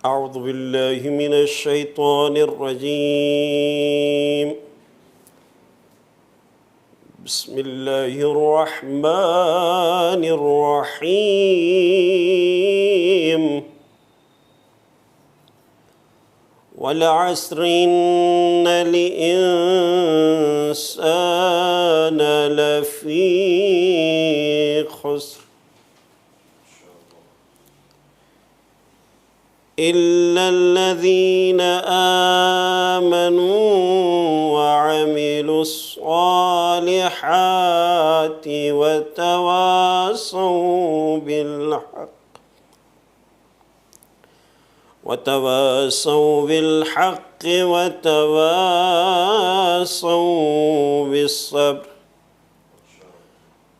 أعوذ بالله من الشيطان الرجيم. بسم الله الرحمن الرحيم. والعصر إن الإنسان لفي خسر إلا الذين آمنوا وعملوا الصالحات وتواصوا بالحق وتواصوا بالصبر.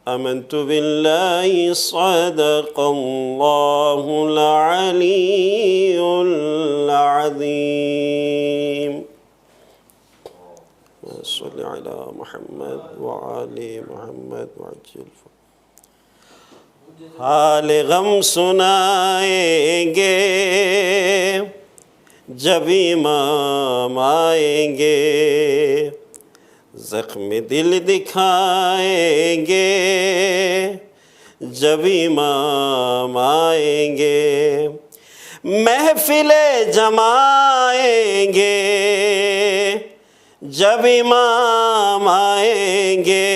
آمنت بالله صدق الله العلي العظيم. صل على محمد وآل محمد وعجل. حال غم سنائیں گے جب امام آئیں گے، زخم دل دکھائیں گے جب امام آئیں گے، محفل جمائیں گے جب امام آئیں گے،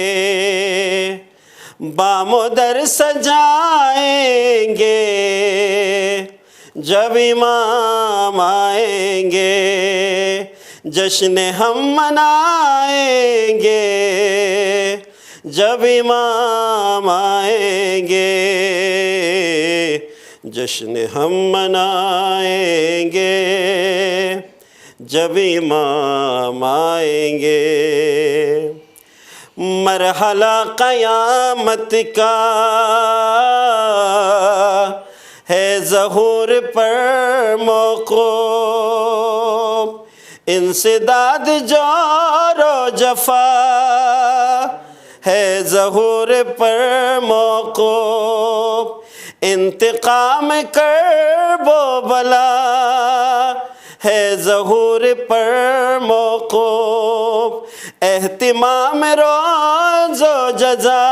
بام و در سجائیں گے جب امام آئیں گے، جشن ہم منائیں گے جب امام آئیں گے، جشن ہم منائیں گے جب امام آئیں گے۔ مرحلہ قیامت کا ہے ظہور پر موقوف، انسداد جور و جفا ہے ظہور پر موقوف، انتقام کرب و بلا ہے ظہور پر موقوف، اہتمام روز و جزا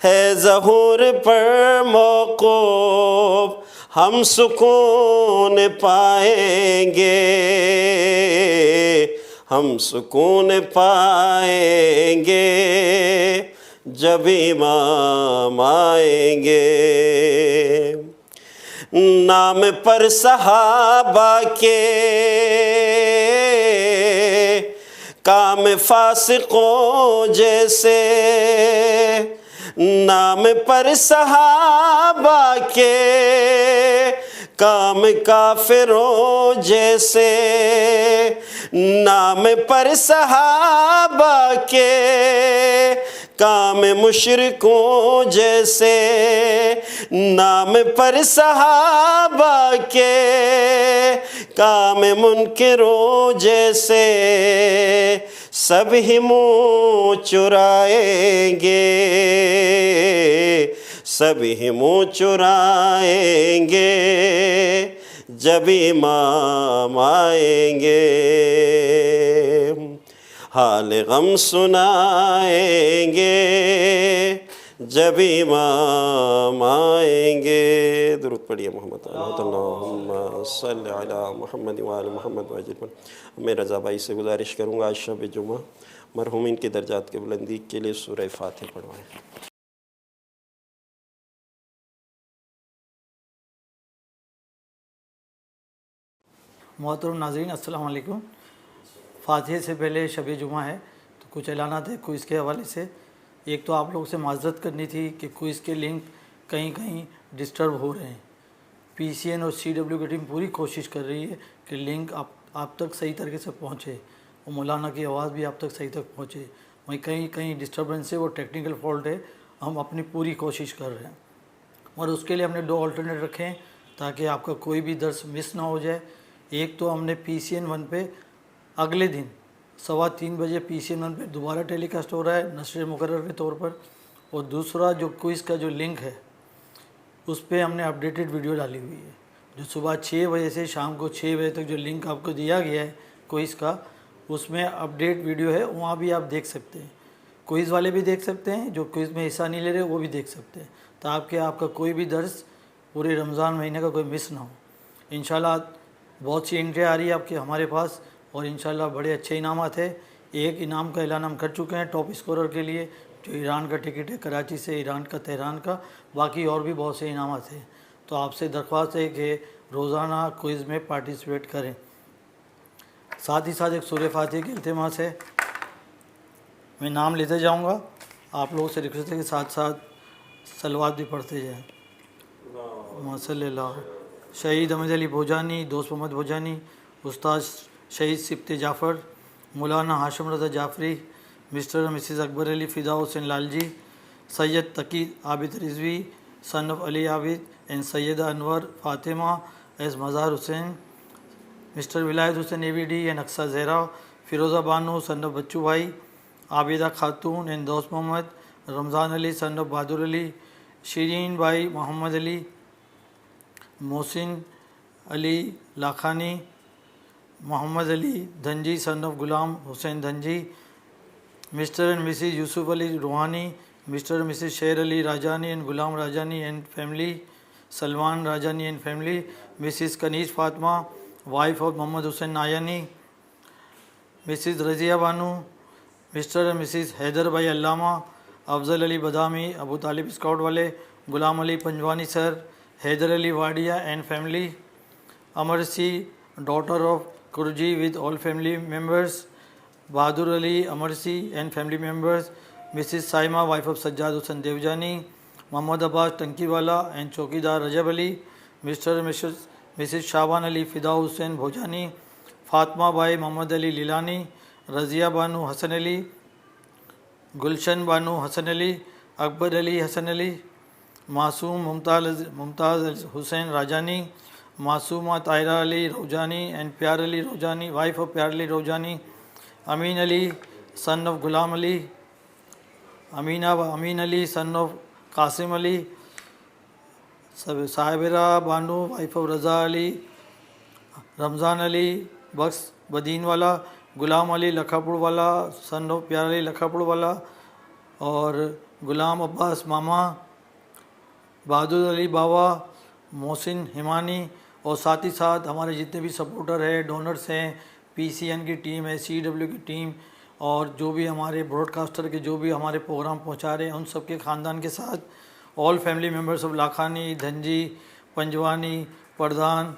ہے ظہور پر موقوف، ہم سکون پائیں گے، ہم سکون پائیں گے جب امام آئیں گے۔ نام پر صحابہ کے کام فاسقوں جیسے، نام پر صحابہ کے کام کافروں جیسے، نام پر صحابہ کے کام مشرکوں جیسے، نام پر صحابہ کے کام منکروں جیسے، سب ہی منہ چرائیں گے، سب ہی منہ چرائیں گے جب امام آئیں گے، حال غم سنائیں گے جب امام آئیں گے۔ درود پڑھیے محمد اللہم صلی علی محمد وآل محمد وعجل۔ میں رضا بھائی سے گزارش کروں گا آج شب جمعہ مرحومین کی درجات کے بلندی کے لیے سورہ فاتح پڑھوائیں۔ محترم ناظرین السلام علیکم۔ فاتحے سے پہلے شب جمعہ ہے تو کچھ اعلانات ہیں کوئز کے حوالے سے۔ ایک تو آپ لوگوں سے معذرت کرنی تھی کہ کوئز کے لنک کہیں کہیں ڈسٹرب ہو رہے ہیں۔ پی سی این اور سی ڈبلیو کی ٹیم پوری کوشش کر رہی ہے کہ لنک آپ تک صحیح طریقے سے پہنچے اور مولانا کی آواز بھی آپ تک صحیح تک پہنچے۔ وہیں کہیں کہیں ڈسٹربنس ہے، وہ ٹیکنیکل فالٹ ہے، ہم اپنی پوری کوشش کر رہے ہیں اور اس کے لیے ہم نے 2 آلٹرنیٹ رکھے ہیں تاکہ آپ کا کوئی بھی درس مس نہ ہو جائے۔ ایک تو ہم نے پی سی این 1 پہ اگلے دن 3:15 بجے پی سی این 1 پہ دوبارہ ٹیلی کاسٹ ہو رہا ہے نشر مقرر کے طور پر، اور دوسرا جو کوئز کا جو لنک ہے اس پہ ہم نے اپڈیٹڈ ویڈیو ڈالی ہوئی ہے، جو صبح 6 بجے سے شام کو 6 بجے تک جو لنک آپ کو دیا گیا ہے کوئز کا، اس میں اپڈیٹ ویڈیو ہے، وہاں بھی آپ دیکھ سکتے ہیں۔ کوئز والے بھی دیکھ سکتے ہیں، جو کوئز میں حصہ نہیں لے رہے وہ بھی دیکھ سکتے ہیں، تاکہ آپ کا کوئی بھی درس پورے رمضان مہینے کا کوئی مس نہ ہو۔ انشاءاللہ بہت سی انٹری آ رہی ہے آپ کے ہمارے پاس، اور انشاءاللہ بڑے اچھے انعامات ہیں۔ ایک انعام کا اعلان ہم کر چکے ہیں ٹاپ اسکورر کے لیے، جو ایران کا ٹکٹ ہے، کراچی سے ایران کا تہران کا، باقی اور بھی بہت سے انعامات ہیں۔ تو آپ سے درخواست ہے کہ روزانہ کوئز میں پارٹیسپیٹ کریں۔ ساتھ ہی ساتھ ایک سورہ فاتحہ کی التماس ہے، میں نام لیتے جاؤں گا، آپ لوگوں سے ریکویسٹ ہے کہ ساتھ ساتھ صلوات بھی پڑھتے جائیں۔ صلی اللہ شہید احمد علی بھوجانی، دوست محمد بھوجانی، استاد شہید سبت جعفر، مولانا ہاشم رضا جعفری، مسٹر اور Mrs Akbar Ali Fida Hussain Lal ji, Syed Taqi Abid Rizvi, son of Ali Abid and Syeda Anwar Fatima S Mazar Hussain, Mr Wilayat Hussain A V D and Aqsa Zahra, Feroza Bano son of Bachu Bhai, Abida خاتون اینڈ دوست محمد، رمضان علی سن آف بہادر علی، شیرین بھائی محمد علی، محسن علی لاکھانی، محمد علی دھنجی son of Ghulam Hussain Dhanji, Mr and Mrs Yusuf Ali Rohani, Mr and Mrs Sher Ali Rajani and Ghulam Rajani and family, Salman Rajani and family, Mrs Kaneez Fatima wife of Muhammad Hussain Nayani, Mrs Razia Bano, Mr and Mrs Haider Bhai Allama, افضل علی بدامی ابو طالب scout والے، Ghulam Ali Panjwani sir, Haider Ali Wadia and family, Amarsi daughter of Karji with all family members, Bahadur Ali Amarsi and family members, Mrs Saima wife of Sajjad Hussain Devjani, Muhammad Abbas Tankiwala and چوکیدار Rajab Ali, Mr Mrs Shaban Ali Fida Hussain بھوجانی، Fatima بھائی محمد علی لیلانی، رضیہ بانو حسن علی، گلشن بانو حسن علی، اکبر علی حسن علی، معصوم ممتاز حسین راجانی، معصومہ طاہرہ علی روجانی and پیار علی روجانی wife of پیار علی روجانی، امین Ali son of Ghulam Ali, Amin Ali son of Qasim Ali, Sabira Bano wife of Raza Ali, Ramzan Ali Bakhsh Badinwala, Ghulam علی لکھاپور والا سن of پیار علی لکھاپور والا، اور غلام عباس ماما، بہادر علی باوا، محسن ہمانی، اور ساتھ ہی ساتھ ہمارے جتنے بھی سپورٹر ہیں، ڈونرز ہیں، پی سی این کی ٹیم ہے، سی ڈبلیو کی ٹیم، اور جو بھی ہمارے براڈ کاسٹر کے جو بھی ہمارے پروگرام پہنچا رہے ہیں، ان سب کے خاندان کے ساتھ all family members of Lakhani, Dhanji, Panjwani, Pardhan,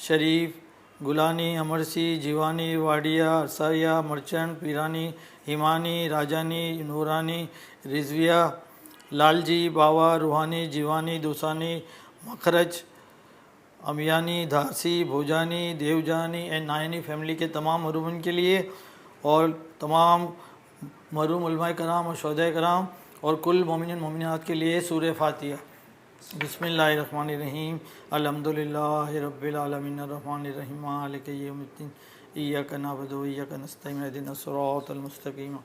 Sharif, Gilani, Amarsi, Jivani, Wadia, Arsaiya, Merchant, Pirani, Hemani, Rajani, Noorani, Rizvia, Lal ji, Bawa, Rohani, Jivani, Dossani, Mukhraj, Amiyani, Dharsi, Bhojani, Devjani and Naini family کے تمام مرحومین کے لیے، اور تمام مرحوم علماء کرام اور شہداء کرام اور کل مومنین مومنات کے لیے سورہ فاتحہ۔ بسم اللہ الرحمن الرحیم، الحمدللہ رب العالمین الرحمن الرحیم مالک یوم الدین، ایاک نعبد و ایاک نستعین اہدنا الصراط المستقیم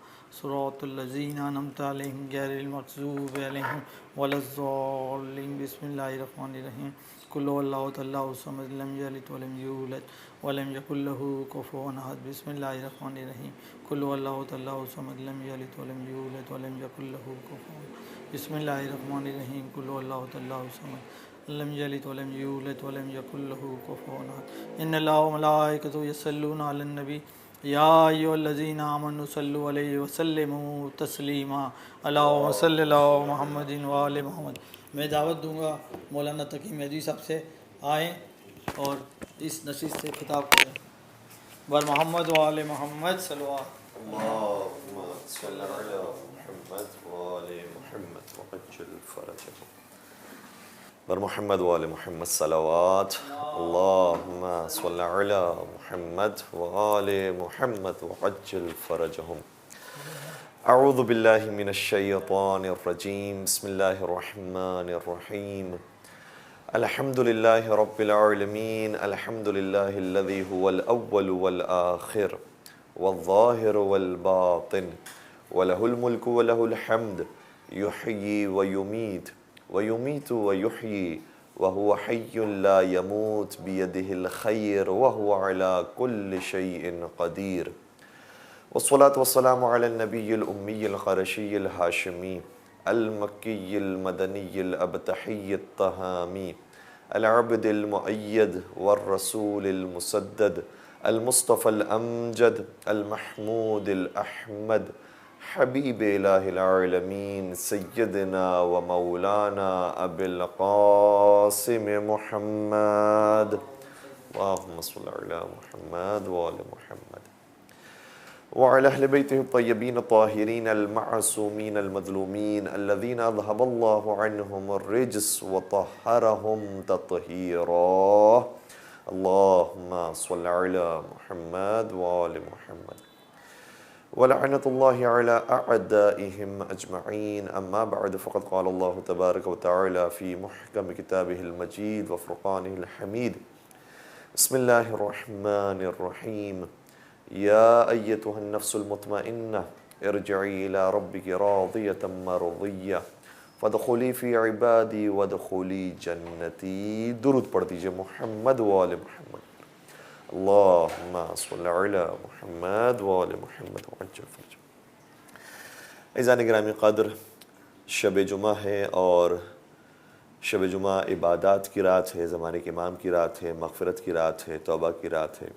صراط الذین انعمت علیہم غیر المغضوب علیہم ولا الضالین۔ بسم اللہ الرحمن الرحیم، قل هو اللہ اللہ الصمد لم یلد ولم یولد ولم یکن له کفوا احد۔ بسم اللہ الرحمن الرحیم، قل هو اللہ اللہ الصمد لم یلد ولم یولد ولم یکن له کفوا احد۔ بسم اللہ الرحمن الرحیم، قل هو اللہ اللہ الصمد لم یلد ولم یولد ولم یکن له کفوا احد۔ ان اللہ وملائکتہ یصلون علی النبی یا ایھا الذین آمنوا صلوا علیہ وسلموا تسلیما، اللہم صلی علی محمد وآل محمد۔ میں دعوت دوں گا مولانا تقی مہدوی صاحب سے، آئیں اور اس نشست سے خطاب کریں۔ بر محمد وآل محمد صلوات۔ اللهم صل على محمد وآل محمد وعجل فرجهم۔ بر محمد وآل محمد صلوات۔ اللهم صل على محمد وآل محمد وعجل فرجهم۔ اعوذ باللہ من الشیطان الرجیم، بسم اللہ الرحمن الرحیم، الحمد للہ رب العالمین، الحمد للہ الذی هو الاول والآخر والظاہر والباطن وله الملک وله الحمد، یحیی ویمیت ویمیت ویحیی وهو حي لا يموت بيده الخير وهو على كل شيء قدير والصلاة والسلام على النبي الأمي القرشي الهاشمي المكي المدني الأبتحي الطهامي العبد المؤيد والرسول المسدد المصطفى الأمجد المحمود الأحمد حبيب إله العالمين سيدنا ومولانا أبي القاسم محمد اللهم صل على محمد وآل محمد وعلى أهل بيته الطيبين الطاهرين المعصومين المظلومين الذين أذهب الله عنهم الرجس وطهرهم تطهيرا اللهم صل على محمد وآل محمد ولعنة الله على أعدائهم أجمعين أما بعد فقد قال الله تبارك وتعالى في محكم كتابه المجيد وفرقانه الحميد بسم الله الرحمن الرحيم يا أيتها النفس المطمئنة ارجعي إلى ربك راضية مرضية فادخلی فی عبادی وادخلی جنتی. درود پڑھ دیجئے محمد و آل محمد. اللہم صلی علی محمد و آل محمد وعجل فرجہ. عزیزان گرامی قدر، شب جمعہ ہے اور شب جمعہ عبادات کی رات ہے، زمانے کے امام کی رات ہے، مغفرت کی رات ہے، توبہ کی رات ہے.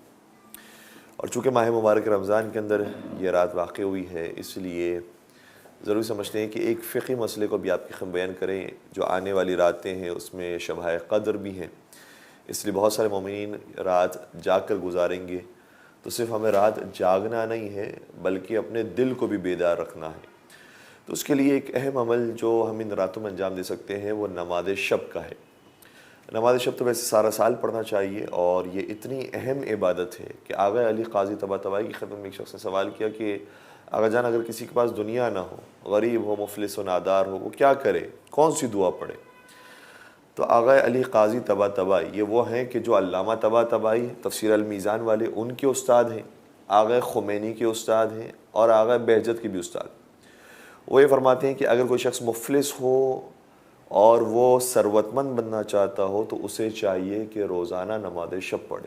اور چونکہ ماہ مبارک رمضان کے اندر یہ رات واقع ہوئی ہے، اس لیے ضروری سمجھتے ہیں کہ ایک فقہی مسئلے کو بھی آپ کی خدمت بیان کریں. جو آنے والی راتیں ہیں اس میں شبہ قدر بھی ہیں، اس لیے بہت سارے مومنین رات جاگ کر گزاریں گے. تو صرف ہمیں رات جاگنا نہیں ہے بلکہ اپنے دل کو بھی بیدار رکھنا ہے. تو اس کے لیے ایک اہم عمل جو ہم ان راتوں میں انجام دے سکتے ہیں وہ نماز شب کا ہے. نماز شب تو ویسے سارا سال پڑھنا چاہیے، اور یہ اتنی اہم عبادت ہے کہ آغا علی قاضی طباطبائی کی خدمت میں ایک شخص نے سوال کیا کہ آغا جان اگر کسی کے پاس دنیا نہ ہو، غریب ہو، مفلس ہو، نادار ہو، وہ کیا کرے، کون سی دعا پڑھے؟ تو آغا علی قاضی طباطبائی یہ وہ ہیں کہ جو علامہ طباطبائی تفسیر المیزان والے ان کے استاد ہیں، آغا خمینی کے استاد ہیں، اور آغا بہجت کے بھی استاد. وہ یہ فرماتے ہیں کہ اگر کوئی شخص مفلس ہو اور وہ ثروت مند بننا چاہتا ہو تو اسے چاہیے کہ روزانہ نماز شب پڑھے.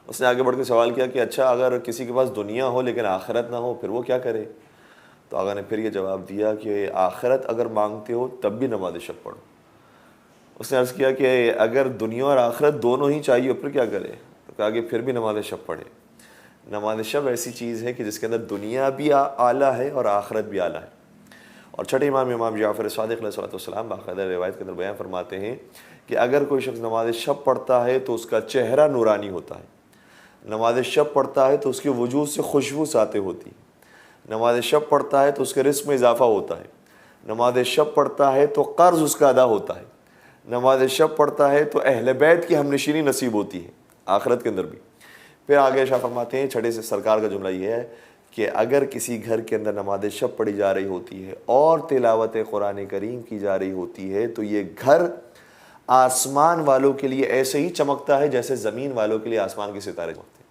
اس نے آگے بڑھ کے سوال کیا کہ اچھا اگر کسی کے پاس دنیا ہو لیکن آخرت نہ ہو پھر وہ کیا کرے؟ تو آقا نے پھر یہ جواب دیا کہ آخرت اگر مانگتے ہو تب بھی نماز شب پڑھو. اس نے عرض کیا کہ اگر دنیا اور آخرت دونوں ہی چاہیے پھر کیا کرے؟ تو کہا کہ پھر بھی نماز شب پڑھے. نماز شب ایسی چیز ہے کہ جس کے اندر دنیا بھی اعلیٰ ہے اور آخرت بھی اعلیٰ ہے. اور چھٹے امام جعفر صادق علیہ السلام باقاعدہ روایت کے اندر بیان فرماتے ہیں کہ اگر کوئی شخص نماز شب پڑھتا ہے تو اس کا چہرہ نورانی ہوتا ہے، نماز شب پڑھتا ہے تو اس کے وجود سے خوشبو ساطع ہوتی ہے، نماز شب پڑھتا ہے تو اس کے رزق میں اضافہ ہوتا ہے، نماز شب پڑھتا ہے تو قرض اس کا ادا ہوتا ہے، نماز شب پڑھتا ہے تو اہل بیت کی ہم نشینی نصیب ہوتی ہے آخرت کے اندر بھی. پھر آگے شاہ فرماتے ہیں چھٹے سے سرکار کا جملہ یہ ہے کہ اگر کسی گھر کے اندر نماز شب پڑھی جا رہی ہوتی ہے اور تلاوت قرآن کریم کی جا رہی ہوتی ہے تو یہ گھر آسمان والوں کے لیے ایسے ہی چمکتا ہے جیسے زمین والوں کے لیے آسمان کے ستارے چمکتے ہیں.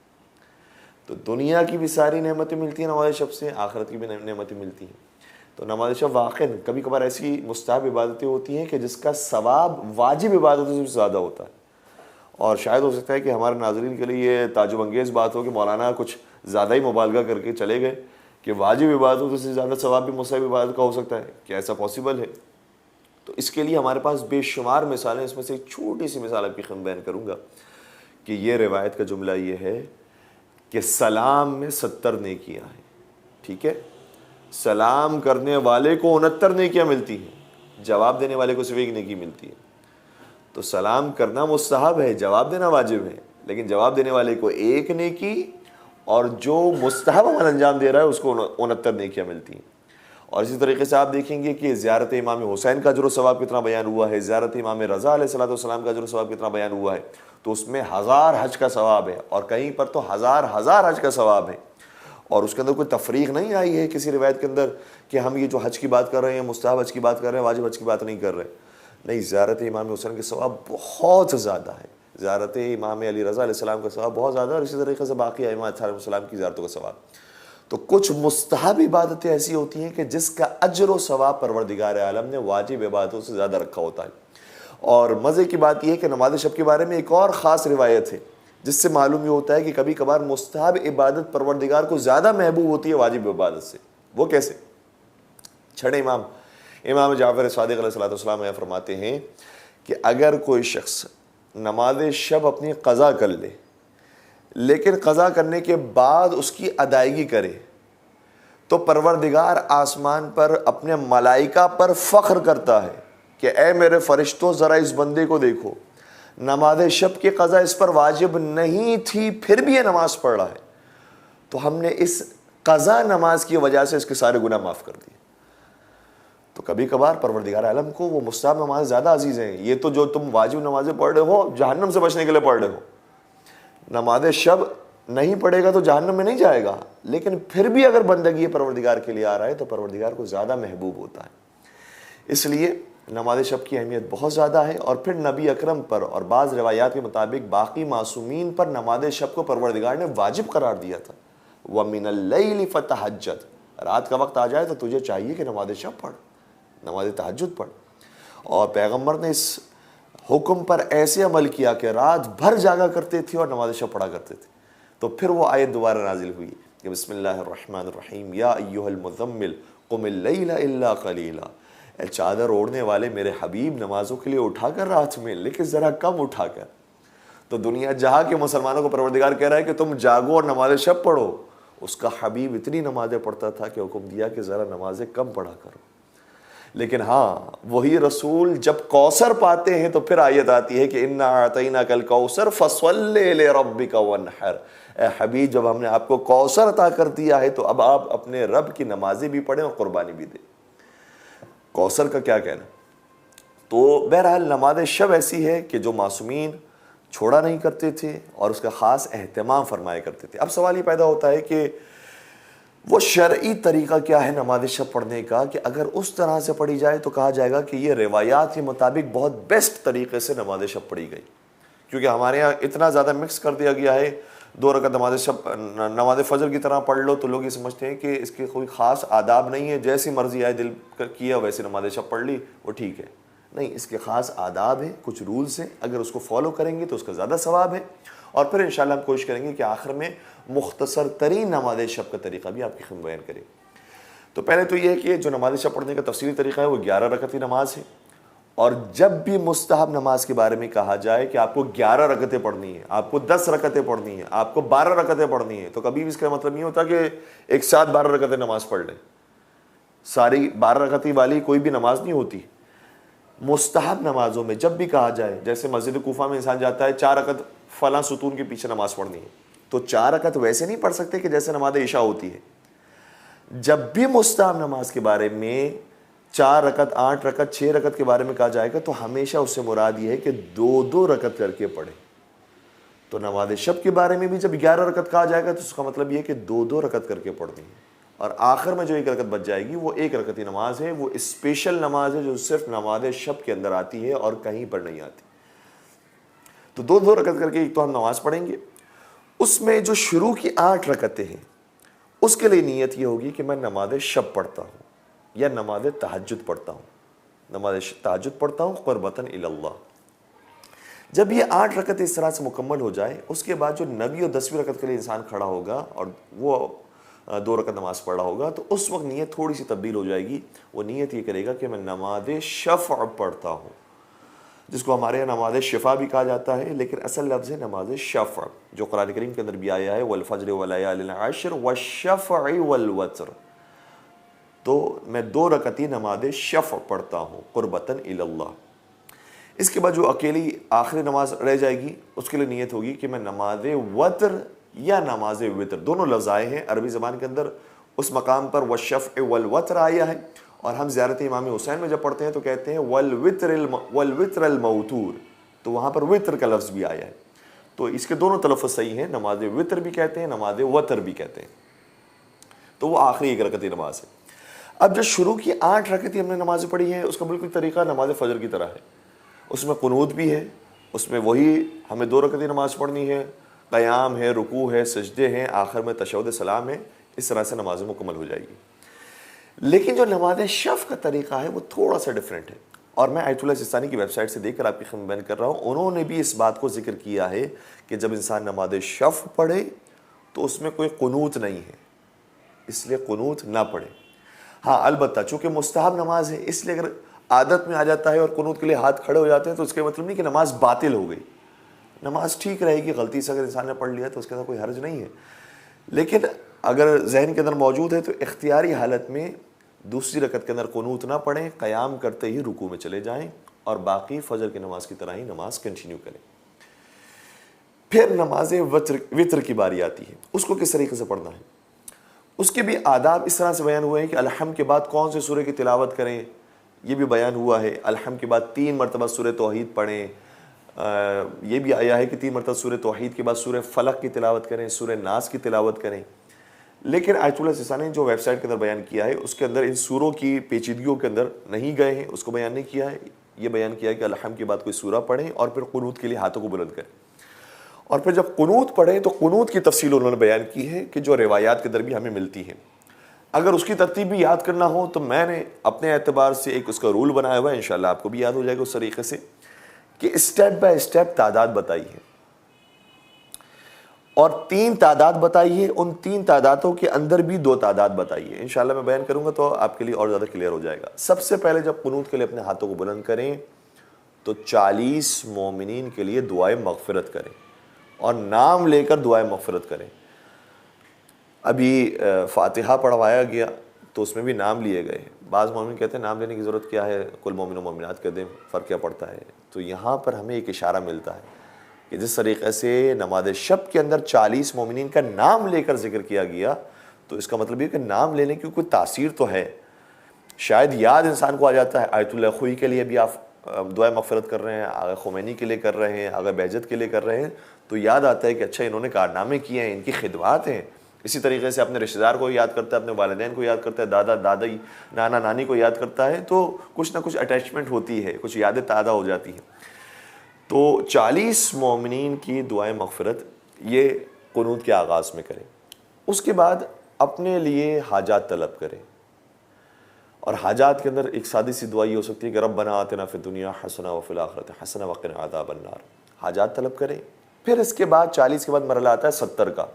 تو دنیا کی بھی ساری نعمتیں ملتی ہیں نماز شب سے، آخرت کی بھی نعمتیں ملتی ہیں. تو نماز شب واقعاً کبھی کبھار ایسی مستحب عبادتیں ہوتی ہیں کہ جس کا ثواب واجب عبادتوں سے بھی زیادہ ہوتا ہے. اور شاید ہو سکتا ہے کہ ہمارے ناظرین کے لیے یہ تعجب انگیز بات ہو کہ مولانا کچھ زیادہ ہی مبالغہ کر کے چلے گئے کہ واجب عبادتوں سے زیادہ ثواب بھی مستحب عبادت کا ہو سکتا ہے. کیا ایسا پاسبل ہے؟ تو اس کے لیے ہمارے پاس بے شمار مثالیں، اس میں سے ایک چھوٹی سی مثال آپ کی خدمت بیان کروں گا کہ یہ روایت کا جملہ یہ ہے کہ سلام میں 70 نیکیاں ہیں. ٹھیک ہے، سلام کرنے والے کو 69 نیکیاں ملتی ہیں، جواب دینے والے کو صرف 1 نیکی ملتی ہے. تو سلام کرنا مستحب ہے، جواب دینا واجب ہے، لیکن جواب دینے والے کو 1 نیکی اور جو مستحب عمل انجام دے رہا ہے اس کو 69 نیکیاں ملتی ہیں. اور اسی طریقے سے آپ دیکھیں گے کہ زیارت امام حسین کا اجر و ثواب کتنا بیان ہوا ہے، زیارت امام رضا علیہ السلام کا اجر و ثواب کتنا بیان ہوا ہے. تو اس میں 1000 حج کا ثواب ہے، اور کہیں پر تو 1000 حج کا ثواب ہے. اور اس کے اندر کوئی تفریق نہیں آئی ہے کسی روایت کے اندر کہ ہم یہ جو حج کی بات کر رہے ہیں مستحب حج کی بات کر رہے ہیں، واجب حج کی بات نہیں کر رہے. نہیں، زیارت امام حسین کے ثواب بہت زیادہ ہے، زیارت امام علی رضا علیہ السلام کا ثواب بہت زیادہ ہے، اور اسی طریقے سے باقی ائمہ علیہ السلام کی زیارتوں کا ثواب. تو کچھ مستحب عبادتیں ایسی ہوتی ہیں کہ جس کا اجر و ثواب پروردگار عالم نے واجب عبادتوں سے زیادہ رکھا ہوتا ہے. اور مزے کی بات یہ ہے کہ نماز شب کے بارے میں ایک اور خاص روایت ہے جس سے معلوم یہ ہوتا ہے کہ کبھی کبھار مستحب عبادت پروردگار کو زیادہ محبوب ہوتی ہے واجب عبادت سے۔ وہ کیسے؟ چھٹے امام جعفر صادق علیہ السلام یہ فرماتے ہیں کہ اگر کوئی شخص نماز شب اپنی قضا کر لے لیکن قضا کرنے کے بعد اس کی ادائیگی کرے تو پروردگار آسمان پر اپنے ملائکہ پر فخر کرتا ہے کہ اے میرے فرشتوں ذرا اس بندے کو دیکھو، نماز شب کی قضا اس پر واجب نہیں تھی پھر بھی یہ نماز پڑھ رہا ہے، تو ہم نے اس قضا نماز کی وجہ سے اس کے سارے گناہ معاف کر دیے۔ تو کبھی کبھار پروردگار عالم کو وہ مستحب نماز زیادہ عزیز ہیں۔ یہ تو جو تم واجب نمازیں پڑھ رہے ہو جہنم سے بچنے کے لیے پڑھ رہے ہو، نماز شب نہیں پڑھے گا تو جہنم میں نہیں جائے گا، لیکن پھر بھی اگر بندگی پروردگار کے لیے آ رہا ہے تو پروردگار کو زیادہ محبوب ہوتا ہے۔ اس لیے نماز شب کی اہمیت بہت زیادہ ہے، اور پھر نبی اکرم پر اور بعض روایات کے مطابق باقی معصومین پر نماز شب کو پروردگار نے واجب قرار دیا تھا۔ وَمِنَ اللَّيْلِ فَتَہَجَّدْ، رات کا وقت آ جائے تو تجھے چاہیے کہ نماز شب پڑھ، نماز تہجد پڑھ۔ اور پیغمبر نے اس حکم پر ایسے عمل کیا کہ رات بھر جاگا کرتے تھے اور نماز شب پڑھا کرتے تھے۔ تو پھر وہ آیت دوبارہ نازل ہوئی کہ بسم اللہ الرحمن الرحیم یا ایھا المزمل قم اللیل الا قلیلا، اے چادر اوڑھنے والے میرے حبیب نمازوں کے لیے اٹھا کر رات میں، لیکن ذرا کم اٹھا کر۔ تو دنیا جہاں کے مسلمانوں کو پروردگار کہہ رہا ہے کہ تم جاگو اور نماز شب پڑھو، اس کا حبیب اتنی نمازیں پڑھتا تھا کہ حکم دیا کہ ذرا نمازیں کم پڑھا کرو۔ لیکن ہاں وہی رسول جب کوثر پاتے ہیں تو پھر آیت آتی ہے کہ انا اعطیناک الکوثر فصل لربک وانحر، اے حبیب جب ہم نے آپ کو کوثر عطا کر دیا ہے تو اب آپ اپنے رب کی نمازیں بھی پڑھیں اور قربانی بھی دیں۔ کوثر کا کیا کہنا؟ تو بہرحال نماز شب ایسی ہے کہ جو معصومین چھوڑا نہیں کرتے تھے اور اس کا خاص اہتمام فرمایا کرتے تھے۔ اب سوال یہ پیدا ہوتا ہے کہ وہ شرعی طریقہ کیا ہے نماز شب پڑھنے کا، کہ اگر اس طرح سے پڑھی جائے تو کہا جائے گا کہ یہ روایات کے مطابق بہت بیسٹ طریقے سے نماز شب پڑھی گئی، کیونکہ ہمارے یہاں اتنا زیادہ مکس کر دیا گیا ہے۔ 2 رکعت نماز فجر کی طرح پڑھ لو تو لوگ یہ سمجھتے ہیں کہ اس کے کوئی خاص آداب نہیں ہے، جیسی مرضی آئے دل کیا ویسے نماز شب پڑھ لی وہ ٹھیک ہے۔ نہیں، اس کے خاص آداب ہیں، کچھ رولز ہیں، اگر اس کو فالو کریں گے تو اس کا زیادہ ثواب ہے۔ اور پھر انشاءاللہ ہم کوشش کریں گے کہ آخر میں مختصر ترین نماز شب کا طریقہ بھی آپ کی خدمت بیان کریں۔ تو پہلے تو یہ ہے کہ جو نماز شب پڑھنے کا تفصیلی طریقہ ہے وہ 11 رکعت کی نماز ہے، اور جب بھی مستحب نماز کے بارے میں کہا جائے کہ آپ کو 11 رکعتیں پڑھنی ہیں، آپ کو 10 رکعتیں پڑھنی ہیں، آپ کو 12 رکعتیں پڑھنی ہیں، تو کبھی بھی اس کا مطلب نہیں ہوتا کہ ایک ساتھ 12 رکعتیں نماز پڑھ لیں۔ ساری 12 رکعتیں والی کوئی بھی نماز نہیں ہوتی۔ مستحب نمازوں میں جب بھی کہا جائے، جیسے مسجد کوفہ میں انسان جاتا ہے 4 رکعت فلاں ستون کے پیچھے نماز پڑھنی ہے، تو 4 رکعت ویسے نہیں پڑھ سکتے کہ جیسے نماز عشاء ہوتی ہے۔ جب بھی مستحب نماز کے بارے میں 4 رکعت، 8 رکعت، 6 رکعت کے بارے میں کہا جائے گا تو ہمیشہ اس سے مراد یہ ہے کہ 2 رکعت کر کے پڑھیں۔ تو نماز شب کے بارے میں بھی جب 11 رکعت کہا جائے گا تو اس کا مطلب یہ ہے کہ 2 رکعت کر کے پڑھنی ہے، اور آخر میں جو 1 رکعت بچ جائے گی وہ 1 رکعت کی نماز ہے، وہ اسپیشل نماز ہے جو صرف نماز شب کے اندر آتی ہے اور کہیں پر نہیں آتی۔ تو 2 رکعت کر کے ایک تو ہم نماز پڑھیں گے، اس میں جو شروع کی 8 رکعتیں ہیں اس کے لیے نیت یہ ہوگی کہ میں نماز شب پڑھتا ہوں یا نماز تہجد پڑھتا ہوں، نماز تہجد پڑھتا ہوں قربتاً الی اللہ۔ جب یہ 8 رکعتیں اس طرح سے مکمل ہو جائے، اس کے بعد جو 9ویں اور 10ویں رکعت کے لیے انسان کھڑا ہوگا اور وہ 2 رکعت نماز پڑھا ہوگا، تو اس وقت نیت تھوڑی سی تبدیل ہو جائے گی۔ وہ نیت یہ کرے گا کہ میں نماز شفع پڑھتا ہوں، جس کو ہمارے یہاں نماز شفا بھی کہا جاتا ہے، لیکن اصل لفظ ہے نماز شفع، جو قرآن کریم کے اندر بھی آیا ہے والفجر ولیال عشر والشفع والوتر۔ تو میں 2 رکعتی نماز شفع پڑھتا ہوں قربتاً الی اللہ۔ اس کے بعد جو اکیلی آخری نماز رہ جائے گی اس کے لیے نیت ہوگی کہ میں نماز وتر یا نماز وتر، دونوں لفظ آئے ہیں عربی زبان کے اندر، اس مقام پر والشفع والوتر آیا ہے، اور ہم زیارت امام حسین میں جب پڑھتے ہیں تو کہتے ہیں والوتر الموتور، تو وہاں پر وتر کا لفظ بھی آیا ہے۔ تو اس کے دونوں تلفظ صحیح ہیں، نماز وتر بھی کہتے ہیں، نماز وتر بھی کہتے ہیں۔ تو وہ آخری 1 رکعتی نماز ہے۔ اب جو شروع کی 8 رکعتیں ہم نے نمازیں پڑھی ہیں، اس کا بالکل طریقہ نماز فجر کی طرح ہے، اس میں قنوت بھی ہے، اس میں وہی ہمیں 2 رکعتی نماز پڑھنی ہے، قیام ہے، رکوع ہے، سجدے ہیں، آخر میں تشہد سلام ہے، اس طرح سے نماز مکمل ہو جائے گی۔ لیکن جو نماز شفع کا طریقہ ہے وہ تھوڑا سا ڈیفرنٹ ہے۔ اور میں آیت اللہ سستانی کی ویب سائٹ سے دیکھ کر آپ کی خدمت بیان کر رہا ہوں، انہوں نے بھی اس بات کو ذکر کیا ہے کہ جب انسان نماز شفع پڑھے تو اس میں کوئی قنوت نہیں ہے، اس لیے قنوت نہ پڑھے۔ ہاں البتہ چونکہ مستحب نماز ہے، اس لیے اگر عادت میں آ جاتا ہے اور قنوت کے لیے ہاتھ کھڑے ہو جاتے ہیں تو اس کا مطلب نہیں کہ نماز باطل ہو گئی، نماز ٹھیک رہے گی، غلطی سے اگر انسان نے پڑھ لیا تو اس کے اندر کوئی حرج نہیں ہے۔ لیکن اگر ذہن کے اندر موجود ہے تو اختیاری حالت میں دوسری رکعت کے اندر قنوت نہ پڑھیں، قیام کرتے ہی رکوع میں چلے جائیں اور باقی فجر کی نماز کی طرح ہی نماز کنٹینیو کریں۔ پھر نماز وطر کی باری آتی ہے، اس کو کس طریقے سے پڑھنا ہے، اس کے بھی آداب اس طرح سے بیان ہوئے ہیں کہ الحم کے بعد کون سے سورہ کی تلاوت کریں، یہ بھی بیان ہوا ہے۔ الحم کے بعد 3 مرتبہ سورہ توحید پڑھیں، یہ بھی آیا ہے کہ 3 مرتبہ سورہ توحید کے بعد سورہ فلق کی تلاوت کریں، سورہ ناس کی تلاوت کریں۔ لیکن آیت اللہ سستانی نے جو ویب سائٹ کے اندر بیان کیا ہے اس کے اندر ان سوروں کی پیچیدگیوں کے اندر نہیں گئے ہیں، اس کو بیان نہیں کیا ہے، یہ بیان کیا ہے کہ الحم کے بعد کوئی سورہ پڑھیں اور پھر قنوت کے لیے ہاتھوں کو بلند کریں، اور پھر جب قنوت پڑھیں تو قنوت کی تفصیل انہوں نے بیان کی ہے کہ جو روایات کے اندر بھی ہمیں ملتی ہیں۔ اگر اس کی ترتیب بھی یاد کرنا ہو تو میں نے اپنے اعتبار سے ایک اس کا رول بنایا ہوا ہے، انشاءاللہ آپ کو بھی یاد ہو جائے گا اس طریقے سے، کہ اسٹیپ بائی اسٹیپ تعداد بتائی ہے اور 3 تعداد بتائی ہے، ان 3 تعدادوں کے اندر بھی 2 تعداد بتائی ہے۔ انشاءاللہ میں بیان کروں گا تو آپ کے لیے اور زیادہ کلیئر ہو جائے گا۔ سب سے پہلے جب قنوت کے لیے اپنے ہاتھوں کو بلند کریں تو 40 مومنین کے لیے دعائے مغفرت کریں اور نام لے کر دعائے مغفرت کریں۔ ابھی فاتحہ پڑھوایا گیا تو اس میں بھی نام لیے گئے، بعض مومن کہتے ہیں نام لینے کی ضرورت کیا ہے، کل مومن و مومنات کہہ دیں، فرق کیا پڑتا ہے؟ تو یہاں پر ہمیں ایک اشارہ ملتا ہے کہ جس طریقے سے نماز شب کے اندر 40 مومنین کا نام لے کر ذکر کیا گیا تو اس کا مطلب یہ کہ نام لینے کی کوئی تاثیر تو ہے، شاید یاد انسان کو آ جاتا ہے۔ آیت اللہ خوئی کے لیے بھی آپ دعائے مغفرت کر رہے ہیں، آغا خمینی کے لیے کر رہے ہیں، آغا بہجت کے لیے کر رہے ہیں، تو یاد آتا ہے کہ اچھا انہوں نے کارنامے کیے ہیں، ان کی خدمات ہیں۔ اسی طریقے سے اپنے رشتہ دار کو یاد کرتا ہے، اپنے والدین کو یاد کرتا ہے، دادا دادی نانا نانی کو یاد کرتا ہے، تو کچھ نہ کچھ اٹیچمنٹ ہوتی ہے، کچھ یادیں تازہ ہو جاتی ہیں۔ تو 40 مومنین کی دعائیں مغفرت یہ قنوت کے آغاز میں کریں۔ اس کے بعد اپنے لیے حاجات طلب کریں، اور حاجات کے اندر ایک سادی سی دعا یہ ہو سکتی ہے کہ ربنا آتنا فی الدنیا حسنہ وفی الآخرۃ حسنہ وقنا عذاب النار، حاجات طلب کریں۔ پھر اس کے بعد 40 کے بعد مرحلہ آتا ہے 70 کا،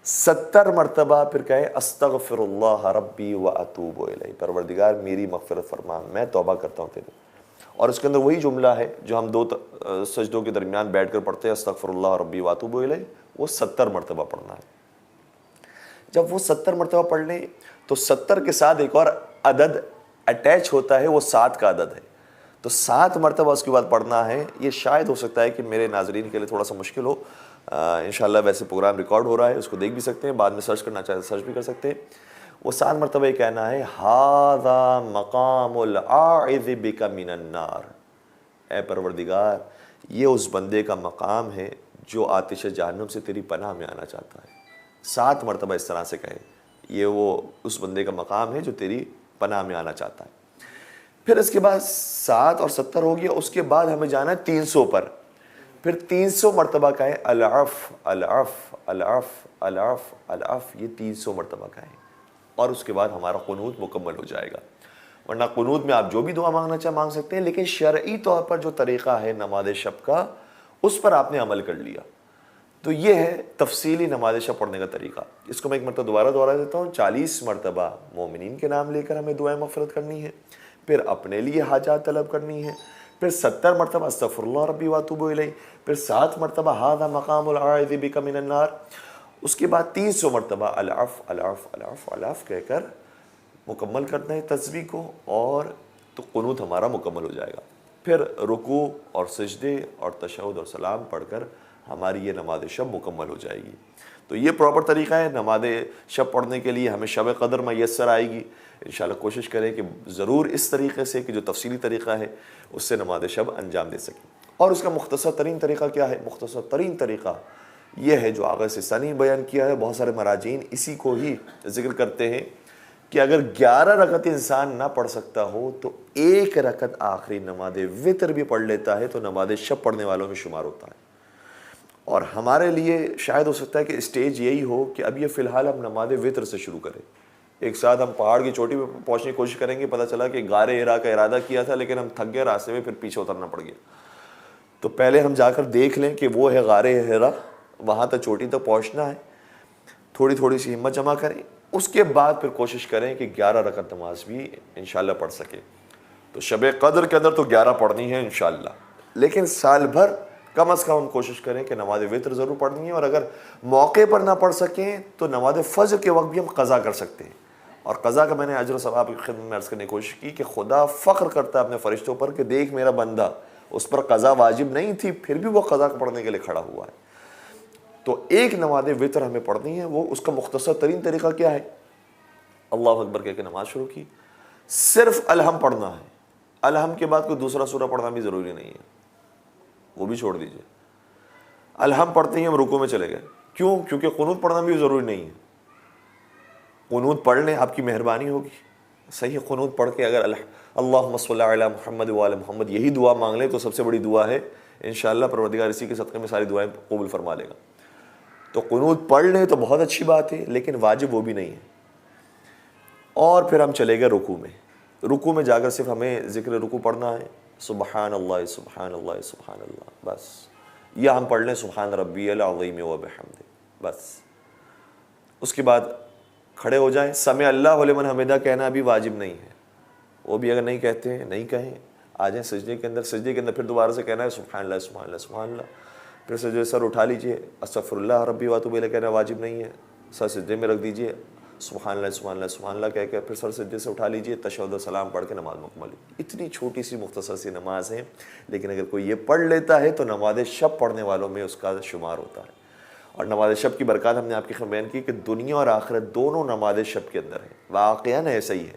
70 مرتبہ پھر کہے استغفر اللہ ربی واتوب الیہ، پروردگار میری مغفرت فرما، میں توبہ کرتا ہوں تیرے۔ اور اس کے اندر وہی جملہ ہے جو ہم 2 سجدوں کے درمیان بیٹھ کر پڑھتے ہیں، استغفر اللہ ربی واتوب الیہ، وہ 70 مرتبہ پڑھنا ہے۔ جب وہ 70 مرتبہ پڑھ لیں تو 70 کے ساتھ ایک اور عدد اٹیچ ہوتا ہے، وہ 7 کا عدد ہے، تو 7 مرتبہ اس کے بعد پڑھنا ہے۔ یہ شاید ہو سکتا ہے کہ میرے ناظرین کے لیے تھوڑا سا مشکل ہو، انشاءاللہ ویسے پروگرام ریکارڈ ہو رہا ہے، اس کو دیکھ بھی سکتے ہیں، بعد میں سرچ کرنا چاہے سرچ بھی کر سکتے ہیں۔ وہ 7 مرتبہ یہ کہنا ہے ھذا مقام العاذ بک من النار، اے پروردگار یہ اس بندے کا مقام ہے جو آتش جہنم سے تیری پناہ میں آنا چاہتا ہے۔ 7 مرتبہ اس طرح سے کہے، یہ وہ اس بندے کا مقام ہے جو تیری پناہ میں آنا چاہتا ہے۔ پھر اس کے بعد 7 اور 70 ہو گیا، اس کے بعد ہمیں جانا ہے 300 پر، پھر 300 مرتبہ کہے العفو العفو العفو العفو العفو، یہ 300 مرتبہ کہیں، اور اس کے بعد ہمارا قنوت مکمل ہو جائے گا۔ ورنہ قنوت میں آپ جو بھی دعا مانگنا چاہیں مانگ سکتے ہیں، لیکن شرعی طور پر جو طریقہ ہے نماز شب کا اس پر آپ نے عمل کر لیا، تو یہ ہے تفصیلی نماز شب پڑھنے کا طریقہ۔ اس کو میں ایک مرتبہ دوبارہ دیتا ہوں، 40 مرتبہ مومنین کے نام لے کر ہمیں دعائیں مغفرت کرنی ہے، پھر اپنے لیے حاجات طلب کرنی ہے، پھر 70 مرتبہ استغفر اللہ ربی واتوب الیہ، پھر 7 مرتبہ ھذا مقام العاذ بک من النار، اس کے بعد 300 مرتبہ العفو العفو العفو العفو کہہ کر مکمل کرنا ہے تسبیح کو، اور تو قنوت ہمارا مکمل ہو جائے گا۔ پھر رکوع اور سجدے اور تشہد اور سلام پڑھ کر ہماری یہ نماز شب مکمل ہو جائے گی۔ تو یہ پراپر طریقہ ہے نماز شب پڑھنے کے لیے۔ ہمیں شب قدر میسر آئے گی، انشاءاللہ کوشش کریں کہ ضرور اس طریقے سے کہ جو تفصیلی طریقہ ہے اس سے نماز شب انجام دے سکیں۔ اور اس کا مختصر ترین طریقہ کیا ہے؟ مختصر ترین طریقہ یہ ہے جو آغا سستانی نے بیان کیا ہے، بہت سارے مراجعین اسی کو ہی ذکر کرتے ہیں کہ اگر 11 رکعت انسان نہ پڑھ سکتا ہو تو 1 رکعت آخری نماز وتر بھی پڑھ لیتا ہے تو نماز شب پڑھنے والوں میں شمار ہوتا ہے۔ اور ہمارے لیے شاید ہو سکتا ہے کہ اسٹیج یہی ہو کہ اب یہ فی الحال ہم نماز وتر سے شروع کریں، ایک ساتھ ہم پہاڑ کی چوٹی پہ پہنچنے کی کوشش کریں گے, پتہ چلا کہ غار ہرا کا ارادہ کیا تھا لیکن ہم تھک گئے راستے میں, پھر پیچھے اترنا پڑ گیا. تو پہلے ہم جا کر دیکھ لیں کہ وہ ہے غار ہرا, وہاں تک چوٹی تک پہنچنا ہے, تھوڑی تھوڑی سی ہمت جمع کریں, اس کے بعد پھر کوشش کریں کہ 11 رکعت نماز بھی انشاءاللہ پڑھ سکیں. تو شب قدر کے اندر تو 11 پڑھنی ہے انشاءاللہ, لیکن سال بھر کم از کم ہم کوشش کریں کہ نماز وتر ضرور پڑھنی ہے, اور اگر موقع پر نہ پڑھ سکیں تو نماز فجر کے وقت بھی ہم قضا کر سکتے ہیں. اور قضا کا میں نے اجر و ثواب کی خدمت میں عرض کرنے کی کوشش کی کہ خدا فخر کرتا ہے اپنے فرشتوں پر کہ دیکھ میرا بندہ, اس پر قضا واجب نہیں تھی پھر بھی وہ قضا پڑھنے کے لیے کھڑا ہوا ہے. تو ایک نماز وتر ہمیں پڑھنی ہے, وہ اس کا مختصر ترین طریقہ کیا ہے؟ اللہ اکبر کہہ کے نماز شروع کی, صرف الحم پڑھنا ہے. الحم کے بعد کوئی دوسرا سورہ پڑھنا بھی ضروری نہیں ہے, وہ بھی چھوڑ دیجئے. الحم پڑھتے ہی ہم رکوع میں چلے گئے, کیوں؟ کیونکہ قنوت پڑھنا بھی ضروری نہیں ہے. قنوت پڑھ لیں, آپ کی مہربانی ہوگی. صحیح قنوت پڑھ کے اگر اللہم صلی علی محمد وعلی محمد یہی دعا مانگ لیں تو سب سے بڑی دعا ہے, انشاءاللہ پروردگار اسی کے صدقے میں ساری دعائیں قبول فرما لے گا. تو قنوت پڑھ لیں تو بہت اچھی بات ہے, لیکن واجب وہ بھی نہیں ہے. اور پھر ہم چلے گئے رکوع میں. رکوع میں جا کر صرف ہمیں ذکر رکوع پڑھنا ہے, سبحان اللہ سبحان اللہ سبحان اللہ, بس. یا ہم پڑھ لیں سبحان ربی العظیم وبحمدہ, بس. اس کے بعد کھڑے ہو جائیں. سمع اللہ لمن حمدہ کہنا بھی واجب نہیں ہے, وہ بھی اگر نہیں کہتے ہیں نہیں کہیں. آ جائیں سجدے کے اندر, سجدے کے اندر پھر دوبارہ سے کہنا ہے سبحان اللہ سبحان اللہ سبحان اللہ. پھر سجدے سر اٹھا لیجئے, استغفر اللہ ربی واتوب الیہ کہنا واجب نہیں ہے, سر سجدے میں رکھ دیجئے, سبحان اللہ سبحان اللہ سبحان اللہ کہہ کے پھر سر سجدے سے اٹھا لیجئے, تشہد و سلام پڑھ کے نماز مکمل. اتنی چھوٹی سی مختصر سی نماز ہے, لیکن اگر کوئی یہ پڑھ لیتا ہے تو نماز شب پڑھنے والوں میں اس کا شمار ہوتا ہے. اور نماز شب کی برکات ہم نے آپ کی خدمت بیان کی کہ دنیا اور آخرت دونوں نماز شب کے اندر ہیں. واقعاً ایسا ہی ہے.